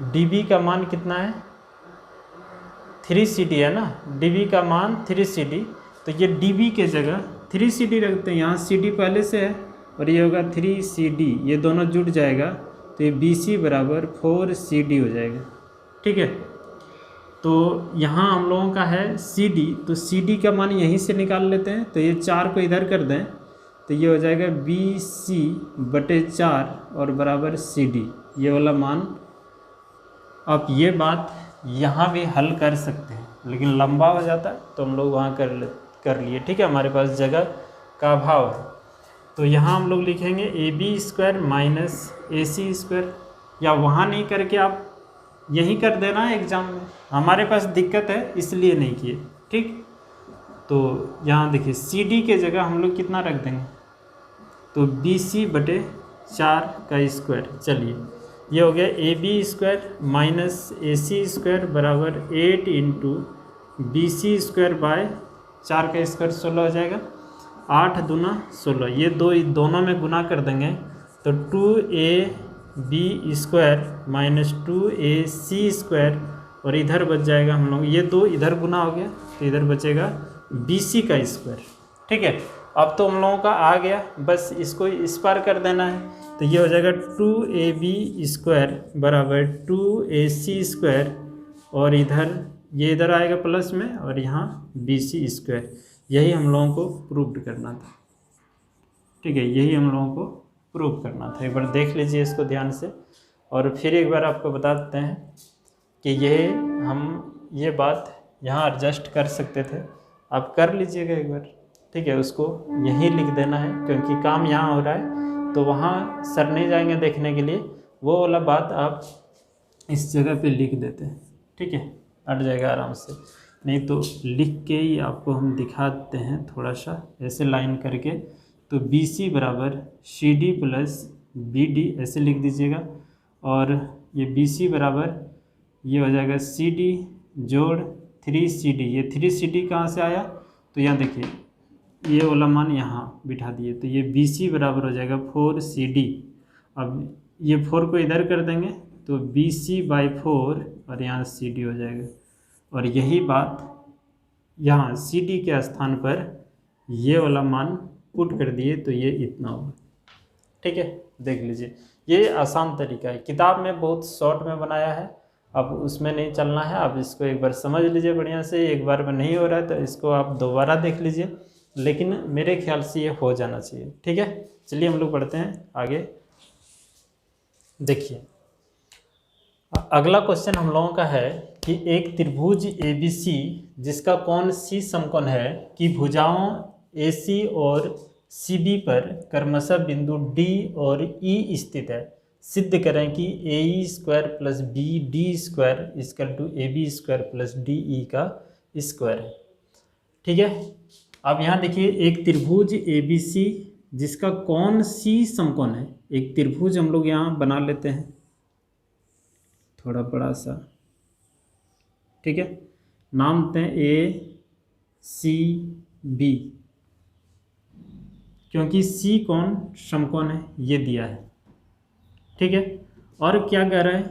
डी बी का मान कितना है 3CD है ना, डी बी का मान 3CD, तो ये डी बी के जगह 3CD रखते हैं, यहाँ CD पहले से है और ये होगा 3CD, ये दोनों जुड़ जाएगा तो ये BC बराबर 4CD हो जाएगा। ठीक है, तो यहाँ हम लोगों का है CD, तो CD का मान यहीं से निकाल लेते हैं, तो ये 4 को इधर कर दें तो ये हो जाएगा BC/4 और बराबर CD, ये वाला मान। आप ये बात यहाँ भी हल कर सकते हैं, लेकिन लंबा हो जाता है तो हम लोग वहाँ कर लिए। ठीक है, हमारे पास जगह का अभाव है, तो यहाँ हम लोग लिखेंगे AB² - AC², या वहाँ नहीं करके आप यही कर देना है एग्ज़ाम में, हमारे पास दिक्कत है इसलिए नहीं किए। ठीक, तो यहाँ देखिए CD के जगह हम लोग कितना रख देंगे, तो BC/4 का स्क्वायर। चलिए ये हो गया AB² - AC² बराबर 8 × BC²/4 का स्क्वायर 16 हो जाएगा, 8 दूना 16, ये दोनों में गुना कर देंगे तो 2AB² - 2AC² और इधर बच जाएगा हम लोग, ये 2 इधर गुना हो गया तो इधर बचेगा BC का स्क्वायर। ठीक है, अब तो हम लोगों का आ गया, बस इसको इस पार कर देना है, तो ये हो जाएगा 2AB² बराबर 2AC² और ये इधर आएगा प्लस में और यहाँ BC²। यही हम लोगों को प्रूव करना था। ठीक है, यही हम लोगों को प्रूव करना था। एक बार देख लीजिए इसको ध्यान से, और फिर एक बार आपको बता देते हैं कि हम ये बात यहाँ एडजस्ट कर सकते थे, आप कर लीजिएगा एक बार। ठीक है, उसको यहीं लिख देना है क्योंकि काम यहाँ हो रहा है, तो वहाँ सर नहीं जाएंगे देखने के लिए, वो वाला बात आप इस जगह पे लिख देते हैं। ठीक है, हट जाएगा आराम से, नहीं तो लिख के ही आपको हम दिखा देते हैं थोड़ा सा ऐसे लाइन करके, तो BC बराबर CD + BD ऐसे लिख दीजिएगा, और ये BC बराबर ये हो जाएगा CD जोड़ 3CD, ये 3CD कहाँ से आया, तो यहाँ देखिए ये वाला मान यहाँ बिठा दिए, तो ये BC बराबर हो जाएगा 4CD। अब ये 4 को इधर कर देंगे तो BC/4 और यहाँ CD हो जाएगा, और यही बात यहाँ CD के स्थान पर ये वाला मान पुट कर दिए तो ये इतना होगा। ठीक है, देख लीजिए, ये आसान तरीका है, किताब में बहुत शॉर्ट में बनाया है, अब उसमें नहीं चलना है। आप इसको एक बार समझ लीजिए बढ़िया से, एक बार में नहीं हो रहा है तो इसको आप दोबारा देख लीजिए, लेकिन मेरे ख्याल से ये हो जाना चाहिए। ठीक है, चलिए हम लोग बढ़ते हैं आगे। देखिए अगला क्वेश्चन हम लोगों का है कि एक त्रिभुज ABC जिसका कोण C समकोण है की भुजाओं AC और CB पर क्रमशः बिंदु D और E स्थित है, सिद्ध करें कि AE² + BD² = AB² + DE का स्क्वायर है। ठीक है, अब यहाँ देखिए एक त्रिभुज ABC जिसका कोण C समकोण है, एक त्रिभुज हम लोग यहाँ बना लेते हैं थोड़ा बड़ा सा। ठीक है, नाम देते हैं ACB, क्योंकि C कोण समकोण है ये दिया है। ठीक है, और क्या कह रहा है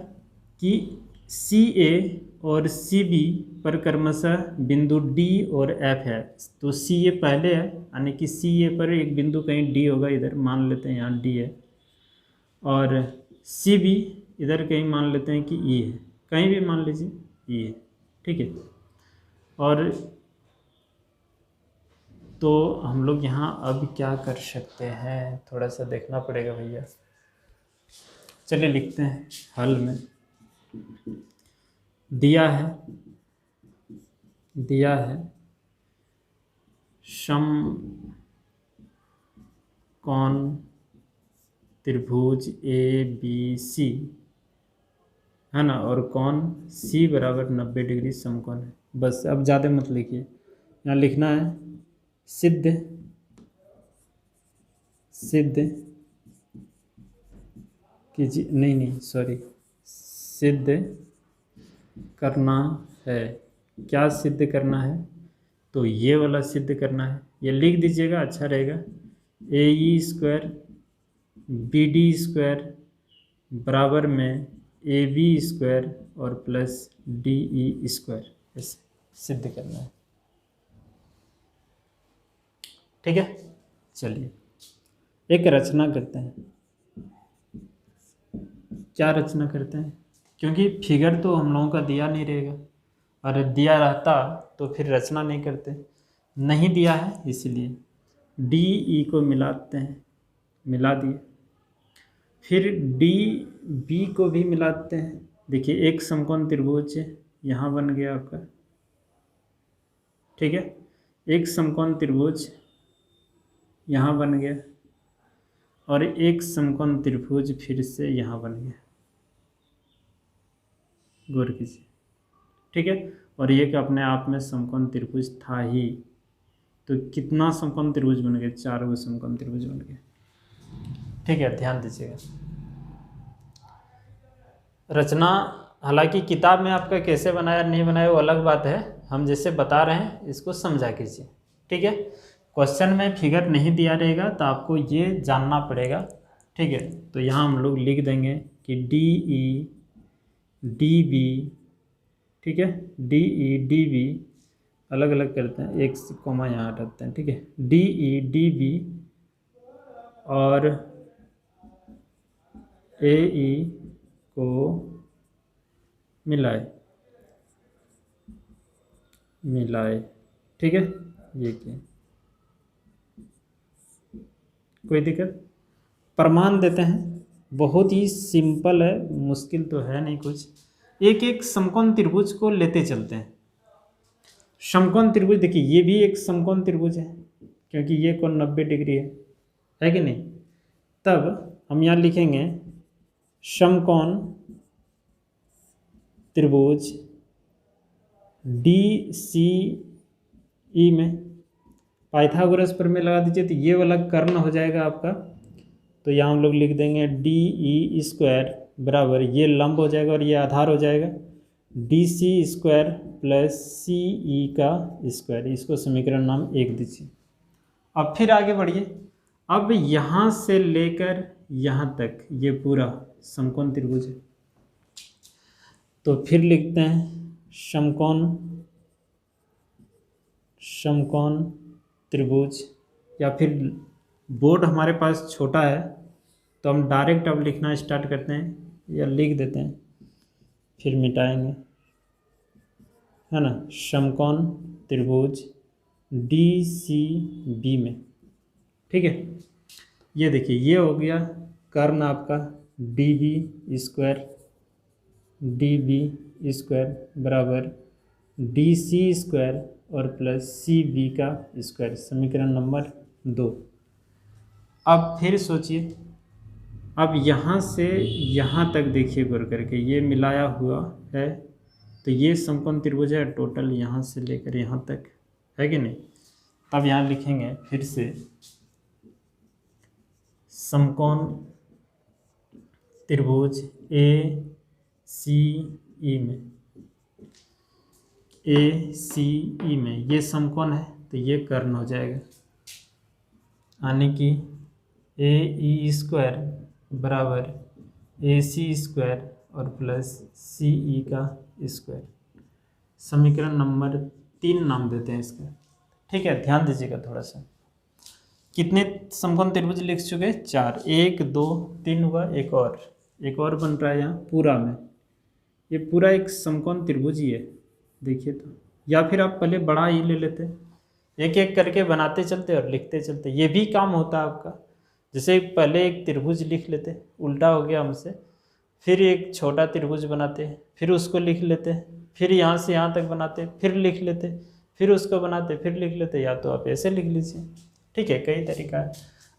कि CA और CB पर क्रमशः बिंदु D और F है, तो CA पहले है, यानी कि CA पर एक बिंदु कहीं D होगा, इधर मान लेते हैं यहाँ D है, और CB इधर कहीं मान लेते हैं कि E है, कहीं भी मान लीजिए E है। ठीक है, और तो हम लोग यहाँ अब क्या कर सकते हैं, थोड़ा सा देखना पड़ेगा भैया। चलिए लिखते हैं हल में, दिया है समकोण त्रिभुज ABC है ना, और कोण C बराबर 90 डिग्री समकोण है। बस अब ज़्यादा मत लिखिए, यहाँ लिखना है सिद्ध कीजिए, नहीं सॉरी, सिद्ध करना है। क्या सिद्ध करना है? तो ये वाला सिद्ध करना है। ये लिख दीजिएगा, अच्छा रहेगा। ए स्क्वायर बी डी स्क्वायर बराबर में ए बी स्क्वायर और प्लस डी ई स्क्वायर, ऐसे सिद्ध करना है। ठीक है, चलिए एक रचना करते हैं। क्या रचना करते हैं? क्योंकि फिगर तो हम लोगों का दिया नहीं रहेगा, और दिया रहता तो फिर रचना नहीं करते, नहीं दिया है इसलिए डी ई को मिलाते हैं, मिला दिए। फिर डी बी को भी मिलाते हैं। देखिए एक समकोण त्रिभुज यहाँ बन गया आपका, ठीक है। एक समकोण त्रिभुज यहाँ बन गया और एक समकोण त्रिभुज फिर से यहाँ बन गया, गौर कीजिए, ठीक है। और ये कि अपने आप में समकोण त्रिभुज था ही, तो कितना समकोण त्रिभुज बन गए? 4 गो समकोण त्रिभुज बन गए, ठीक है। ध्यान दीजिएगा। रचना हालांकि किताब में आपका कैसे बनाया नहीं बनाया वो अलग बात है, हम जैसे बता रहे हैं इसको समझा कीजिए, ठीक है। क्वेश्चन में फिगर नहीं दिया रहेगा तो आपको ये जानना पड़ेगा, ठीक है। तो यहाँ हम लोग लिख देंगे कि डी ई डी बी, ठीक है, डी ई डी बी अलग अलग करते हैं, एक कॉमा यहाँ हटाते हैं, ठीक है। डी ई डी बी और ए ई को मिलाए, ठीक है। ये क्या, कोई दिक्कत? प्रमाण देते हैं, बहुत ही सिंपल है, मुश्किल तो है नहीं कुछ। एक एक समकोण त्रिभुज को लेते चलते हैं। समकोण त्रिभुज देखिए, ये भी एक समकोण त्रिभुज है क्योंकि ये कोण 90 डिग्री है कि नहीं। तब हम यहाँ लिखेंगे समकोण त्रिभुज डी सी ई में पाइथागोरस प्रमेय लगा दीजिए, तो ये वाला कर्ण हो जाएगा आपका। तो यहाँ हम लोग लिख देंगे डी ई स्क्वायर बराबर, ये लंब हो जाएगा और ये आधार हो जाएगा, डी सी स्क्वायर प्लस सी ई का स्क्वायर। इसको समीकरण नाम 1 दीजिए। अब फिर आगे बढ़िए। अब यहाँ से लेकर यहाँ तक ये पूरा समकोण त्रिभुज है, तो फिर लिखते हैं समकोण त्रिभुज, या फिर बोर्ड हमारे पास छोटा है तो हम डायरेक्ट अब लिखना स्टार्ट करते हैं, या लिख देते हैं फिर मिटाएंगे, है ना। समकोण त्रिभुज डी सी बी में, ठीक है। ये देखिए ये हो गया कर्ण आपका डी बी स्क्वायर बराबर डी सी स्क्वायर और प्लस सी बी का स्क्वायर, समीकरण नंबर 2। अब फिर सोचिए, अब यहाँ से यहाँ तक देखिए गौर करके, ये मिलाया हुआ है, तो ये समकोण त्रिभुज है टोटल यहाँ से लेकर यहाँ तक, है कि नहीं। तब यहाँ लिखेंगे फिर से समकोण त्रिभुज ए सी ई में, ये समकोण है तो ये कर्ण हो जाएगा, यानी कि ए ई स्क्वायर बराबर ए सी स्क्वायर और प्लस सी ई का स्क्वायर, समीकरण नंबर 3 नाम देते हैं इसका, ठीक है। ध्यान दीजिएगा थोड़ा सा। कितने समकोण त्रिभुज लिख चुके? 4, 1 2 3 हुआ, एक और बन रहा है यहाँ पूरा में। ये पूरा एक समकोण त्रिभुज ही है, देखिए तो। या फिर आप पहले बड़ा ही ले लेते, एक एक करके बनाते चलते और लिखते चलते, ये भी काम होता है आपका। जैसे पहले एक त्रिभुज लिख लेते, उल्टा हो गया हमसे, फिर एक छोटा त्रिभुज बनाते, फिर उसको लिख लेते, फिर यहाँ से यहाँ तक बनाते, फिर लिख लेते, फिर उसको बनाते, फिर लिख लेते। या तो आप ऐसे लिख लीजिए, ठीक है, कई तरीका है।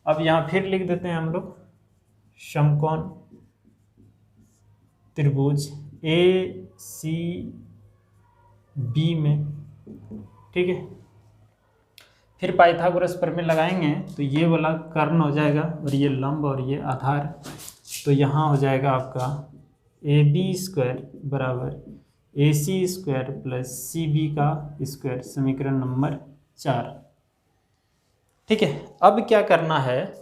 अब यहाँ फिर लिख देते हैं हम लोग समकोण त्रिभुज ए सी बी में, ठीक है। फिर पाइथागोरस प्रमेय लगाएंगे तो ये वाला कर्ण हो जाएगा और ये लंब और ये आधार, तो यहाँ हो जाएगा आपका ए बी स्क्वायर बराबर AC स्क्वायर प्लस CB का स्क्वायर, समीकरण नंबर 4। ठीक है, अब क्या करना है,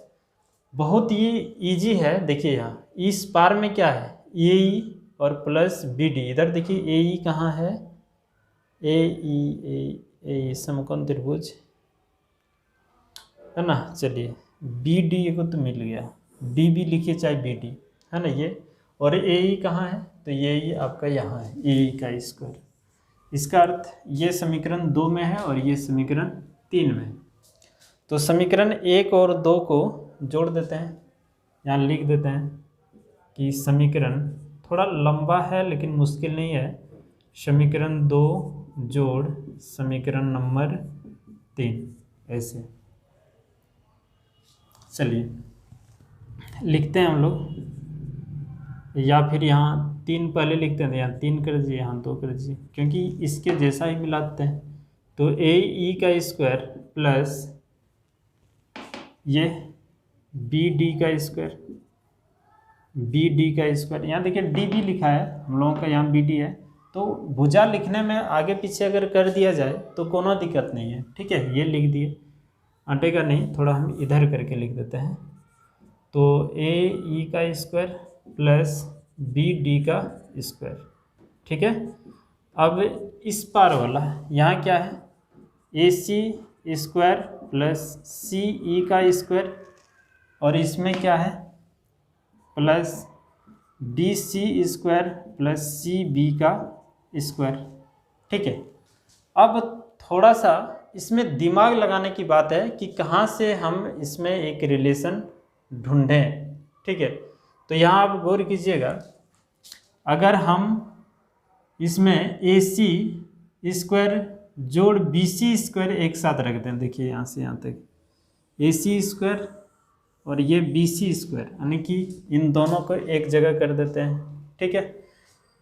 बहुत ही इजी है। देखिए यहाँ इस पार में क्या है, AE और प्लस BD। इधर देखिए AE कहाँ है, AE समकोण त्रिभुज है ना। चलिए BD को तो मिल गया, BB लिखिए चाहे BD, है ना ये। और AE कहाँ है, तो ये आपका यहाँ है, AE का स्क्वायर। इसका अर्थ ये समीकरण 2 में है और ये समीकरण 3 में है। तो समीकरण 1 और 2 को जोड़ देते हैं, यहाँ लिख देते हैं कि समीकरण थोड़ा लंबा है लेकिन मुश्किल नहीं है। समीकरण 2 जोड़ समीकरण नंबर 3, ऐसे। चलिए लिखते हैं हम लोग, या फिर यहाँ 3 पहले लिखते हैं, यहाँ 3 कर दीजिए, यहाँ 2 कर दीजिए, क्योंकि इसके जैसा ही मिलाते हैं। तो AE का स्क्वायर प्लस ये BD का स्क्वायर, BD का स्क्वायर, यहाँ देखिए DB लिखा है हम लोगों का, यहाँ BD है। तो भुजा लिखने में आगे पीछे अगर कर दिया जाए तो कोनो दिक्कत नहीं है। ठीक है, ये लिख दिए, अटेगा नहीं, थोड़ा हम इधर करके लिख देते हैं। तो AE का स्क्वायर प्लस BD का स्क्वायर। ठीक है, अब इस पार वाला यहाँ क्या है, AC स्क्वायर प्लस CE का स्क्वायर, और इसमें क्या है plus DC square plus CB का स्क्वायर। ठीक है, अब थोड़ा सा इसमें दिमाग लगाने की बात है कि कहाँ से हम इसमें एक रिलेशन ढूंढें। ठीक है, तो यहाँ आप गौर कीजिएगा, अगर हम इसमें AC स्क्वायर जोड़ BC स्क्वायर एक साथ रख दें, देखिए यहाँ से यहाँ तक AC स्क्वायर और ये BC स्क्वायर, यानी कि इन दोनों को एक जगह कर देते हैं। ठीक है,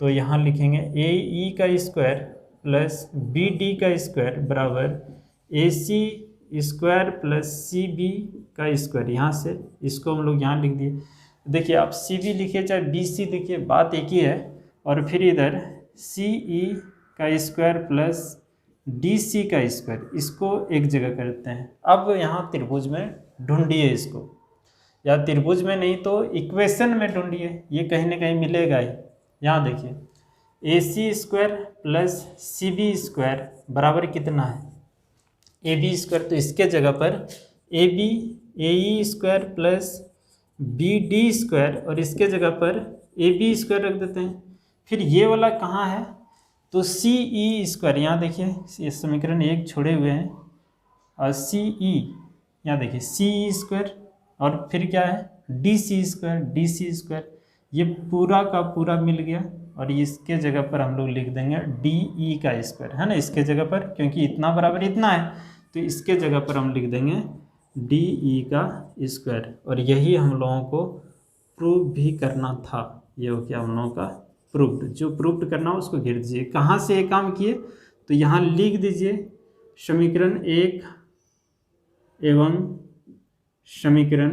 तो यहाँ लिखेंगे AE का स्क्वायर प्लस BD का स्क्वायर बराबर AC स्क्वायर प्लस CB का स्क्वायर। यहाँ से इसको हम लोग यहाँ लिख दिए। देखिए आप CB लिखिए चाहे BC लिखिए, बात एक ही है। और फिर इधर CE का स्क्वायर प्लस DC का स्क्वायर, इसको एक जगह करते हैं। अब यहाँ त्रिभुज में ढूंढिए इसको, या त्रिभुज में नहीं तो इक्वेशन में ढूंढिए, ये कहीं ना कहीं मिलेगा ही। यहाँ देखिए AC square plus CB square बराबर कितना है, AB स्क्वायर। तो इसके जगह पर AE square plus BD square, और इसके जगह पर AB स्क्वायर रख देते हैं। फिर ये वाला कहाँ है, तो CE स्क्वायर, यहाँ देखिए ये समीकरण 1 छोड़े हुए हैं, और CE यहाँ देखिए CE स्क्वायर, और फिर क्या है DC स्क्वायर, ये पूरा का पूरा मिल गया। और इसके जगह पर हम लोग लिख देंगे DE का स्क्वायर, है ना, इसके जगह पर, क्योंकि इतना बराबर इतना है तो इसके जगह पर हम लिख देंगे DE का स्क्वायर। और यही हम लोगों को प्रूव भी करना था, ये हो गया हम लोगों का प्रूव्ड। जो प्रूव्ड करना हो उसको घेर दीजिए। कहाँ से ये काम किए, तो यहाँ लिख दीजिए समीकरण 1 एवं समीकरण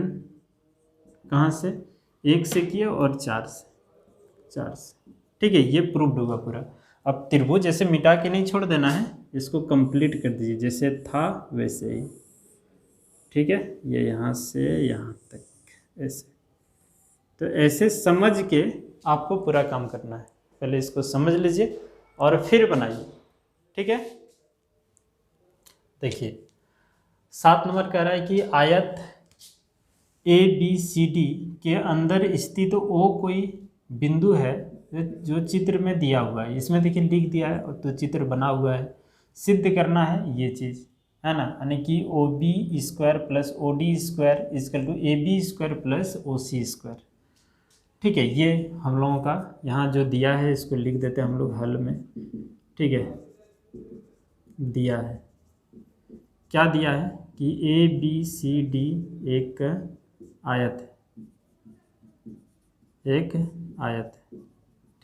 कहाँ से 1 से किए और 4 से। ठीक है, ये प्रूव्ड होगा पूरा। अब त्रिभुज ऐसे मिटा के नहीं छोड़ देना है, इसको कंप्लीट कर दीजिए जैसे था वैसे ही। ठीक है, ये यहाँ से यहाँ तक ऐसे। तो ऐसे समझ के आपको पूरा काम करना है, पहले इसको समझ लीजिए और फिर बनाइए। ठीक है, देखिए 7 नंबर कह रहा है कि आयत ABCD के अंदर स्थित O कोई बिंदु है जो चित्र में दिया हुआ है। इसमें देखिए लिख दिया है और तो चित्र बना हुआ है, सिद्ध करना है ये चीज़, है ना, यानी कि OB square plus OD square is equal to AB square plus OC square. ठीक है, ये हम लोगों का यहाँ जो दिया है इसको लिख देते हैं हम लोग हल में। ठीक है, दिया है, क्या दिया है कि ABCD एक आयत है,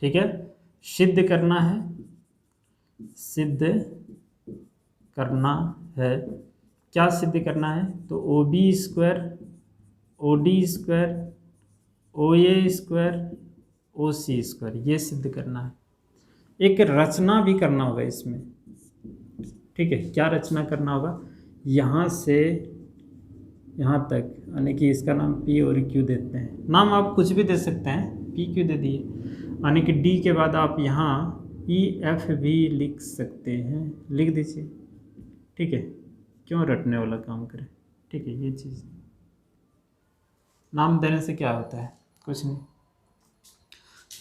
ठीक है। सिद्ध करना है, क्या सिद्ध करना है, तो OB square OD square OA square OC square, ये सिद्ध करना है। एक रचना भी करना होगा इसमें, ठीक है। क्या रचना करना होगा, यहाँ से यहाँ तक, यानी कि इसका नाम पी और क्यू देते हैं। नाम आप कुछ भी दे सकते हैं, पी क्यू दे दिए, यानी कि डी के बाद आप यहाँ ई एफ भी लिख सकते हैं, लिख दीजिए, ठीक है। क्यों रटने वाला काम करें, ठीक है। ये चीज़ नाम देने से क्या होता है, कुछ नहीं।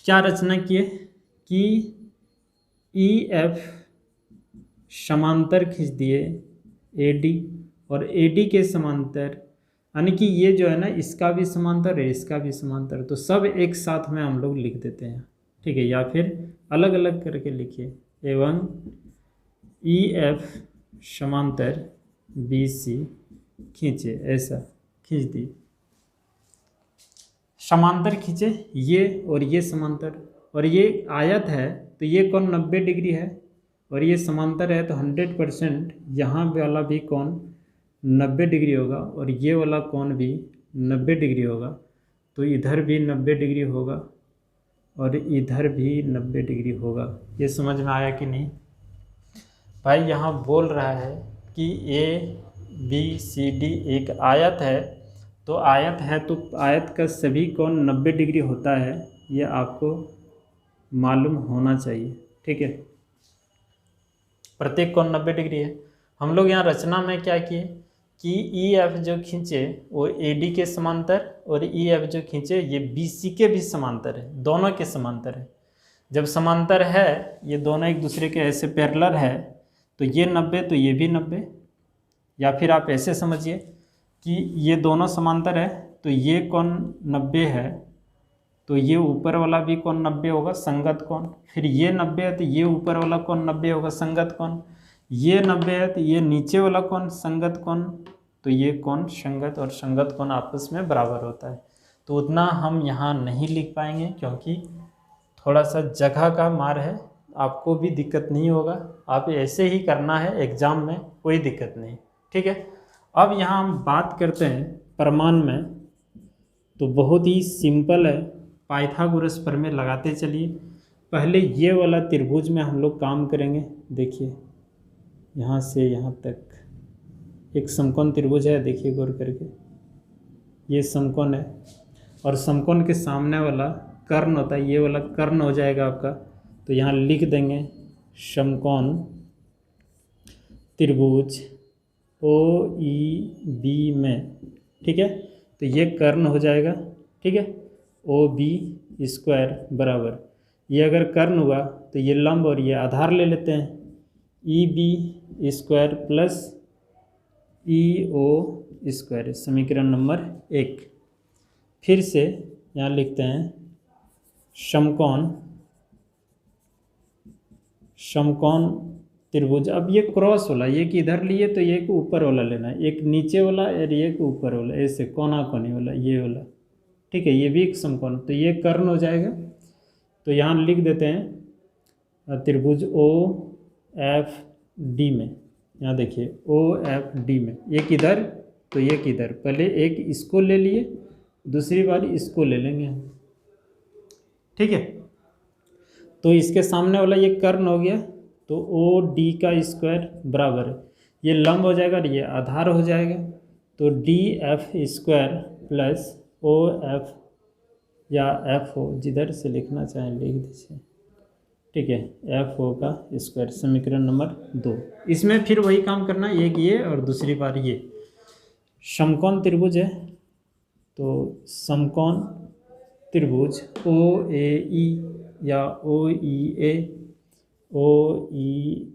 क्या रचना किए कि ई एफ समांतर खींच दिए ए डी, और ए डी के समांतर, यानी कि ये जो है ना इसका भी समांतर है, इसका भी समांतर, तो सब एक साथ में हम लोग लिख देते हैं, ठीक है। या फिर अलग अलग करके लिखिए, एवं ई एफ समांतर बी सी खींचे, ऐसा खींच दी, समांतर खींचे ये और ये समांतर, और ये आयत है तो ये कोण 90 डिग्री है, और ये समांतर है तो 100% यहाँ वाला भी कोण 90 डिग्री होगा, और ये वाला कोण भी 90 डिग्री होगा, तो इधर भी 90 डिग्री होगा और इधर भी 90 डिग्री होगा। ये समझ में आया कि नहीं भाई? यहाँ बोल रहा है कि ए बी सी डी एक आयत है, तो आयत है तो आयत का सभी कोण 90 डिग्री होता है, ये आपको मालूम होना चाहिए, ठीक है। प्रत्येक कोण 90 डिग्री है। हम लोग यहाँ रचना में क्या किए कि ई एफ जो खींचे वो ए डी के समांतर, और ई एफ जो खींचे ये बी सी के भी समांतर है, दोनों के समांतर है। जब समांतर है, ये दोनों एक दूसरे के ऐसे पैरेलल है, तो ये 90 तो ये भी 90, या फिर आप ऐसे समझिए कि ये दोनों समांतर है, तो ये कोण 90 है, तो ये ऊपर वाला भी कोण 90 होगा, संगत कोण। फिर ये 90 है तो ये ऊपर वाला कोण 90 होगा, संगत कोण। ये 90 है तो ये नीचे वाला कोण संगत कोण, तो ये कोण संगत और संगत कोण आपस में बराबर होता है। तो उतना हम यहाँ नहीं लिख पाएंगे क्योंकि थोड़ा सा जगह का मार है, आपको भी दिक्कत नहीं होगा, आप ऐसे ही करना है एग्ज़ाम में, कोई दिक्कत नहीं, ठीक है। अब यहाँ हम बात करते हैं प्रमाण में, तो बहुत ही सिंपल है, पाइथागोरस प्रमेय लगाते चलिए। पहले ये वाला त्रिभुज में हम लोग काम करेंगे। देखिए यहाँ से यहाँ तक एक समकोण त्रिभुज है, देखिए गौर करके, ये समकोण है, और समकोण के सामने वाला कर्ण होता है, ये वाला कर्ण हो जाएगा आपका। तो यहाँ लिख देंगे समकोण त्रिभुज ओ ई बी में, ठीक है। तो ये कर्ण हो जाएगा, ठीक है, ओ बी स्क्वायर बराबर, ये अगर कर्ण हुआ तो ये लंब और ये आधार ले लेते हैं, ई बी स्क्वायर प्लस ई ओ स्क्वायर, समीकरण नंबर 1। फिर से यहाँ लिखते हैं समकोण त्रिभुज। अब ये क्रॉस वाला, ये कि इधर लिए तो ये को ऊपर वाला लेना है, एक नीचे वाला और ये को ऊपर वाला, ऐसे कोना कोनी वाला, ये वाला, ठीक है। ये भी एक समकोण, तो ये कर्ण हो जाएगा। तो यहाँ लिख देते हैं त्रिभुज ओ एफ डी में, यहाँ देखिए ओ एफ डी में, एक इधर तो एक इधर, पहले एक इसको ले लिए, दूसरी बार इसको ले लेंगे, ठीक है। तो इसके सामने वाला ये कर्ण हो गया, तो ओ डी का स्क्वायर बराबर, ये लंब हो जाएगा और ये आधार हो जाएगा, तो D F square plus O F या एफ ओ, जिधर से लिखना चाहें लिख दीजिए, ठीक है, एफ ओ का स्क्वायर, समीकरण नंबर 2। इसमें फिर वही काम करना, एक ये और दूसरी बार ये। समकोण त्रिभुज है, तो समकोण त्रिभुज ओ ए ई या ओ ई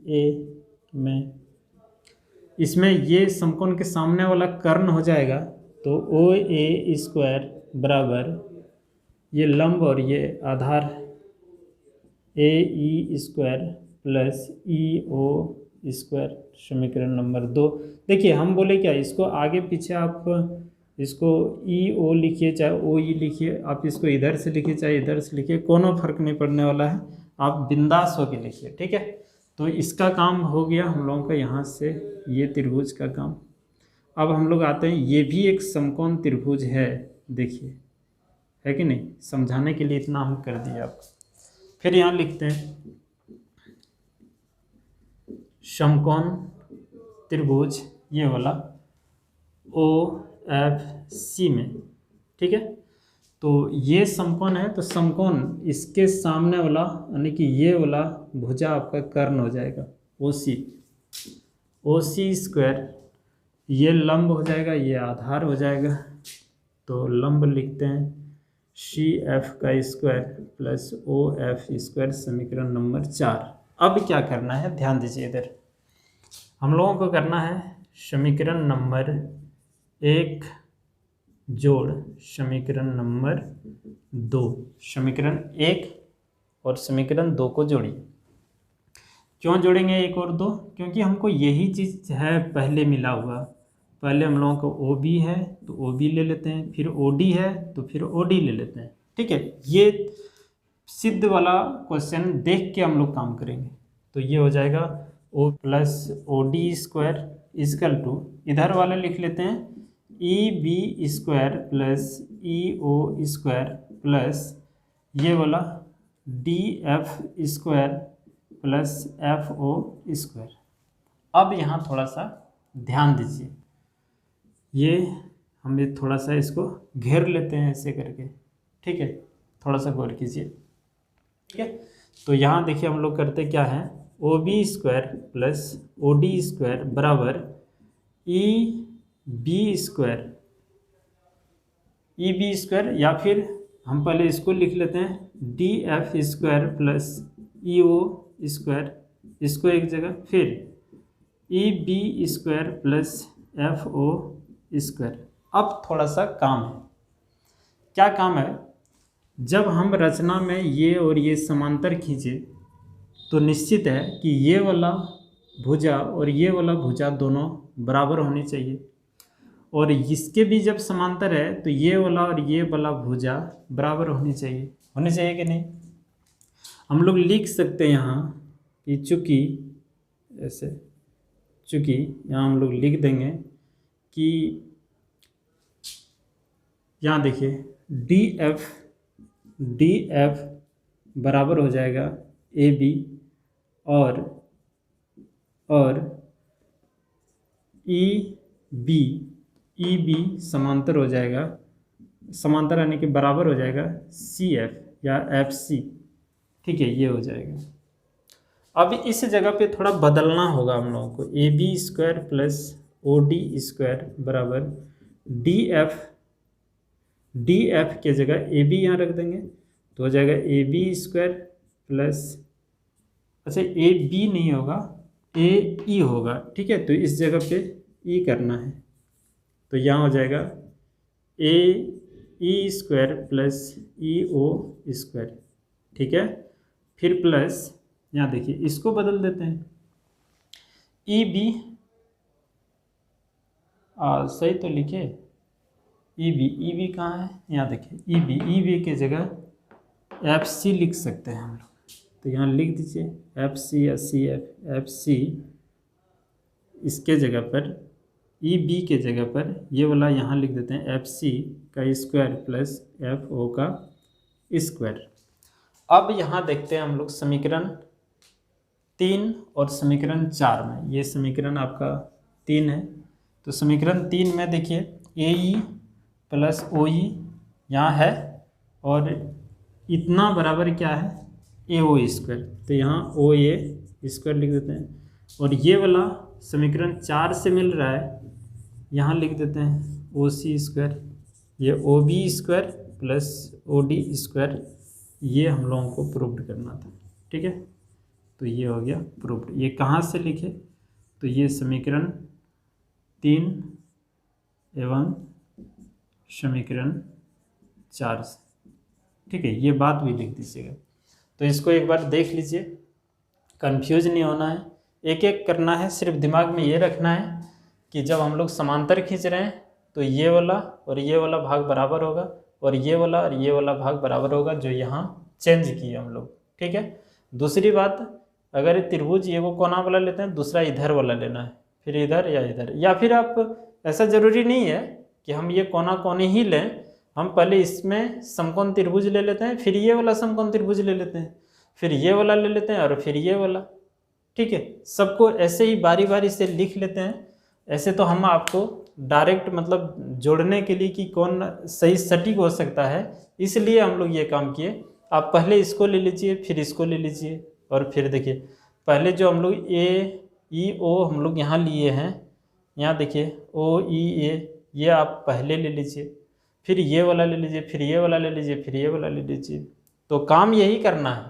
ए में, इसमें ये समकोण के सामने वाला कर्ण हो जाएगा, तो ओ ए स्क्वायर बराबर ये लंब और ये आधार ए ई स्क्वायर प्लस ई ओ स्क्वायर, समीकरण नंबर 2। देखिए हम बोले क्या, इसको आगे पीछे आप इसको ई ओ लिखिए चाहे ओ ई लिखिए, आप इसको इधर से लिखिए चाहे इधर से लिखिए, कोनो फर्क नहीं पड़ने वाला है, आप बिंदास होके लिखिए, ठीक है। तो इसका काम हो गया हम लोगों का, यहाँ से ये त्रिभुज का काम। अब हम लोग आते हैं, ये भी एक समकोण त्रिभुज है, देखिए है कि नहीं, समझाने के लिए इतना हम कर दिए आपको। फिर यहाँ लिखते हैं समकोण त्रिभुज ये वाला OFC में, ठीक है। तो ये समकोण है, तो समकोण इसके सामने वाला यानी कि ये वाला भुजा आपका कर्ण हो जाएगा OC स्क्वायर, ये लंब हो जाएगा, ये आधार हो जाएगा। तो लंब लिखते हैं CF का स्क्वायर प्लस OF स्क्वायर, समीकरण नंबर 4। अब क्या करना है, ध्यान दीजिए, इधर हम लोगों को करना है समीकरण नंबर 1 जोड़ समीकरण नंबर 2, समीकरण 1 और समीकरण 2 को जोड़िए। क्यों जोड़ेंगे 1 और 2? क्योंकि हमको यही चीज़ है पहले मिला हुआ। पहले हम लोगों को OB है तो OB ले लेते हैं, फिर OD है तो फिर OD ले लेते हैं, ठीक है। ये सिद्ध वाला क्वेश्चन देख के हम लोग काम करेंगे। तो ये हो जाएगा O plus OD square is equal to, इधर वाला लिख लेते हैं EB square plus EO square plus ये वाला DF square plus FO square. अब यहाँ थोड़ा सा ध्यान दीजिए, ये हम थोड़ा सा इसको घेर लेते हैं ऐसे करके, ठीक है। थोड़ा सा गौर कीजिए, ठीक है। तो यहाँ देखिए हम लोग करते क्या है, OB square plus OD square बराबर EB स्क्वायर, या फिर हम पहले इसको लिख लेते हैं DF square plus EO square, इसको एक जगह, फिर EB square plus FO square. अब थोड़ा सा काम है, क्या काम है, जब हम रचना में ये और ये समांतर खींचे तो निश्चित है कि ये वाला भुजा और ये वाला भुजा दोनों बराबर होनी चाहिए, और इसके भी जब समांतर है तो ये वाला और ये वाला भुजा बराबर होनी चाहिए कि नहीं। हम लोग लिख सकते हैं यहाँ कि चूँकि यहाँ हम लोग लिख देंगे कि यहाँ देखिए DF बराबर हो जाएगा AB और EB समांतर हो जाएगा, समांतर यानी कि बराबर हो जाएगा CF या FC, ठीक है, ये हो जाएगा। अब इस जगह पे थोड़ा बदलना होगा हम लोगों को, AB square plus OD square बराबर DF के जगह AB यहाँ रख देंगे तो हो जाएगा AB स्क्वायर प्लस, अच्छा AB नहीं होगा, AE होगा, ठीक है। तो इस जगह पे E करना है, तो यहाँ हो जाएगा AE square plus EO square, ठीक है। फिर प्लस यहाँ देखिए इसको बदल देते हैं EB, सही तो लिखे, EB कहाँ है, यहाँ देखिए EB के जगह FC लिख सकते हैं हम लोग, तो यहाँ लिख दीजिए FC या CF, FC इसके जगह पर EB के जगह पर ये वाला यहाँ लिख देते हैं FC का स्क्वायर प्लस FO का स्क्वायर। अब यहाँ देखते हैं हम लोग समीकरण 3 और समीकरण 4 में, ये समीकरण आपका 3 है। तो समीकरण 3 में देखिए AE प्लस OE यहाँ है और इतना बराबर क्या है AO स्क्वायर, तो यहाँ OA स्क्वायर लिख देते हैं, और ये वाला समीकरण 4 से मिल रहा है, यहाँ लिख देते हैं OC स्क्वायर, ये OB square plus OD square, ये हम लोगों को प्रूव्ड करना था, ठीक है। तो ये हो गया प्रूव्ड। ये कहाँ से लिखे, तो ये समीकरण 3 एवं समीकरण 4 से, ठीक है। ये बात भी लिख दीजिएगा। तो इसको एक बार देख लीजिए, कंफ्यूज नहीं होना है, एक एक करना है, सिर्फ दिमाग में ये रखना है कि जब हम लोग समांतर खींच रहे हैं तो ये वाला और ये वाला भाग बराबर होगा, और ये वाला और ये वाला भाग बराबर होगा, जो यहाँ चेंज किए हम लोग, ठीक है। दूसरी बात, अगर त्रिभुज ये वो कोना वाला लेते हैं, दूसरा इधर वाला लेना है, फिर इधर या इधर, या फिर आप ऐसा ज़रूरी नहीं है कि हम ये कोना कोने ही लें, हम पहले इसमें समकोण त्रिभुज ले लेते हैं, फिर ये वाला समकोण त्रिभुज ले लेते हैं, फिर ये वाला ले लेते हैं और फिर ये वाला, ठीक है, सबको ऐसे ही बारी बारी से लिख लेते हैं। ऐसे तो हम आपको डायरेक्ट मतलब जोड़ने के लिए कि कौन सही सटीक हो सकता है, इसलिए हम लोग ये काम किए। आप पहले इसको ले लीजिए, फिर इसको ले लीजिए, और फिर देखिए पहले जो हम लोग ए ई ओ हम लोग यहाँ लिए हैं, यहाँ देखिए ओ ई ए, ये आप पहले ले लीजिए, फिर ये वाला ले लीजिए, फिर ये वाला ले लीजिए, फिर ये वाला ले लीजिए। तो काम यही करना है।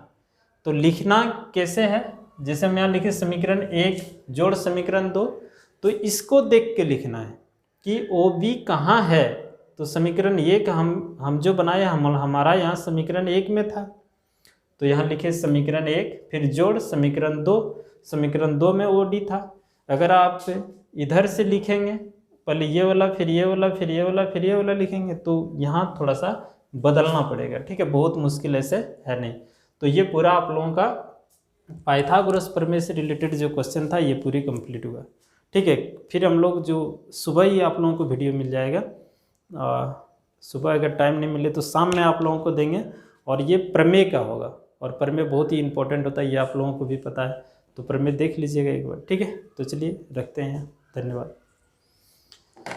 तो लिखना कैसे है, जैसे हम यहाँ लिखे समीकरण 1 जोड़ समीकरण 2, तो इसको देख के लिखना है कि ओ बी कहाँ है। तो समीकरण 1 हम जो बनाए हमारा यहाँ समीकरण 1 में था, तो यहाँ लिखे समीकरण 1 फिर जोड़ समीकरण 2, समीकरण 2 में ओ डी था। अगर आप इधर से लिखेंगे, पहले ये वाला फिर ये वाला फिर ये वाला फिर ये वाला लिखेंगे, तो यहाँ थोड़ा सा बदलना पड़ेगा, ठीक है, बहुत मुश्किल ऐसे है नहीं। तो ये पूरा आप लोगों का पाइथागोरस प्रमेय से रिलेटेड जो क्वेश्चन था ये पूरी कंप्लीट हुआ, ठीक है। फिर हम लोग जो सुबह ही आप लोगों को वीडियो मिल जाएगा, सुबह अगर टाइम नहीं मिले तो शाम में आप लोगों को देंगे, और ये प्रमेय का होगा, और प्रमेय बहुत ही इंपॉर्टेंट होता है, ये आप लोगों को भी पता है। तो प्रमेय देख लीजिएगा एक बार, ठीक है। तो चलिए रखते हैं, धन्यवाद।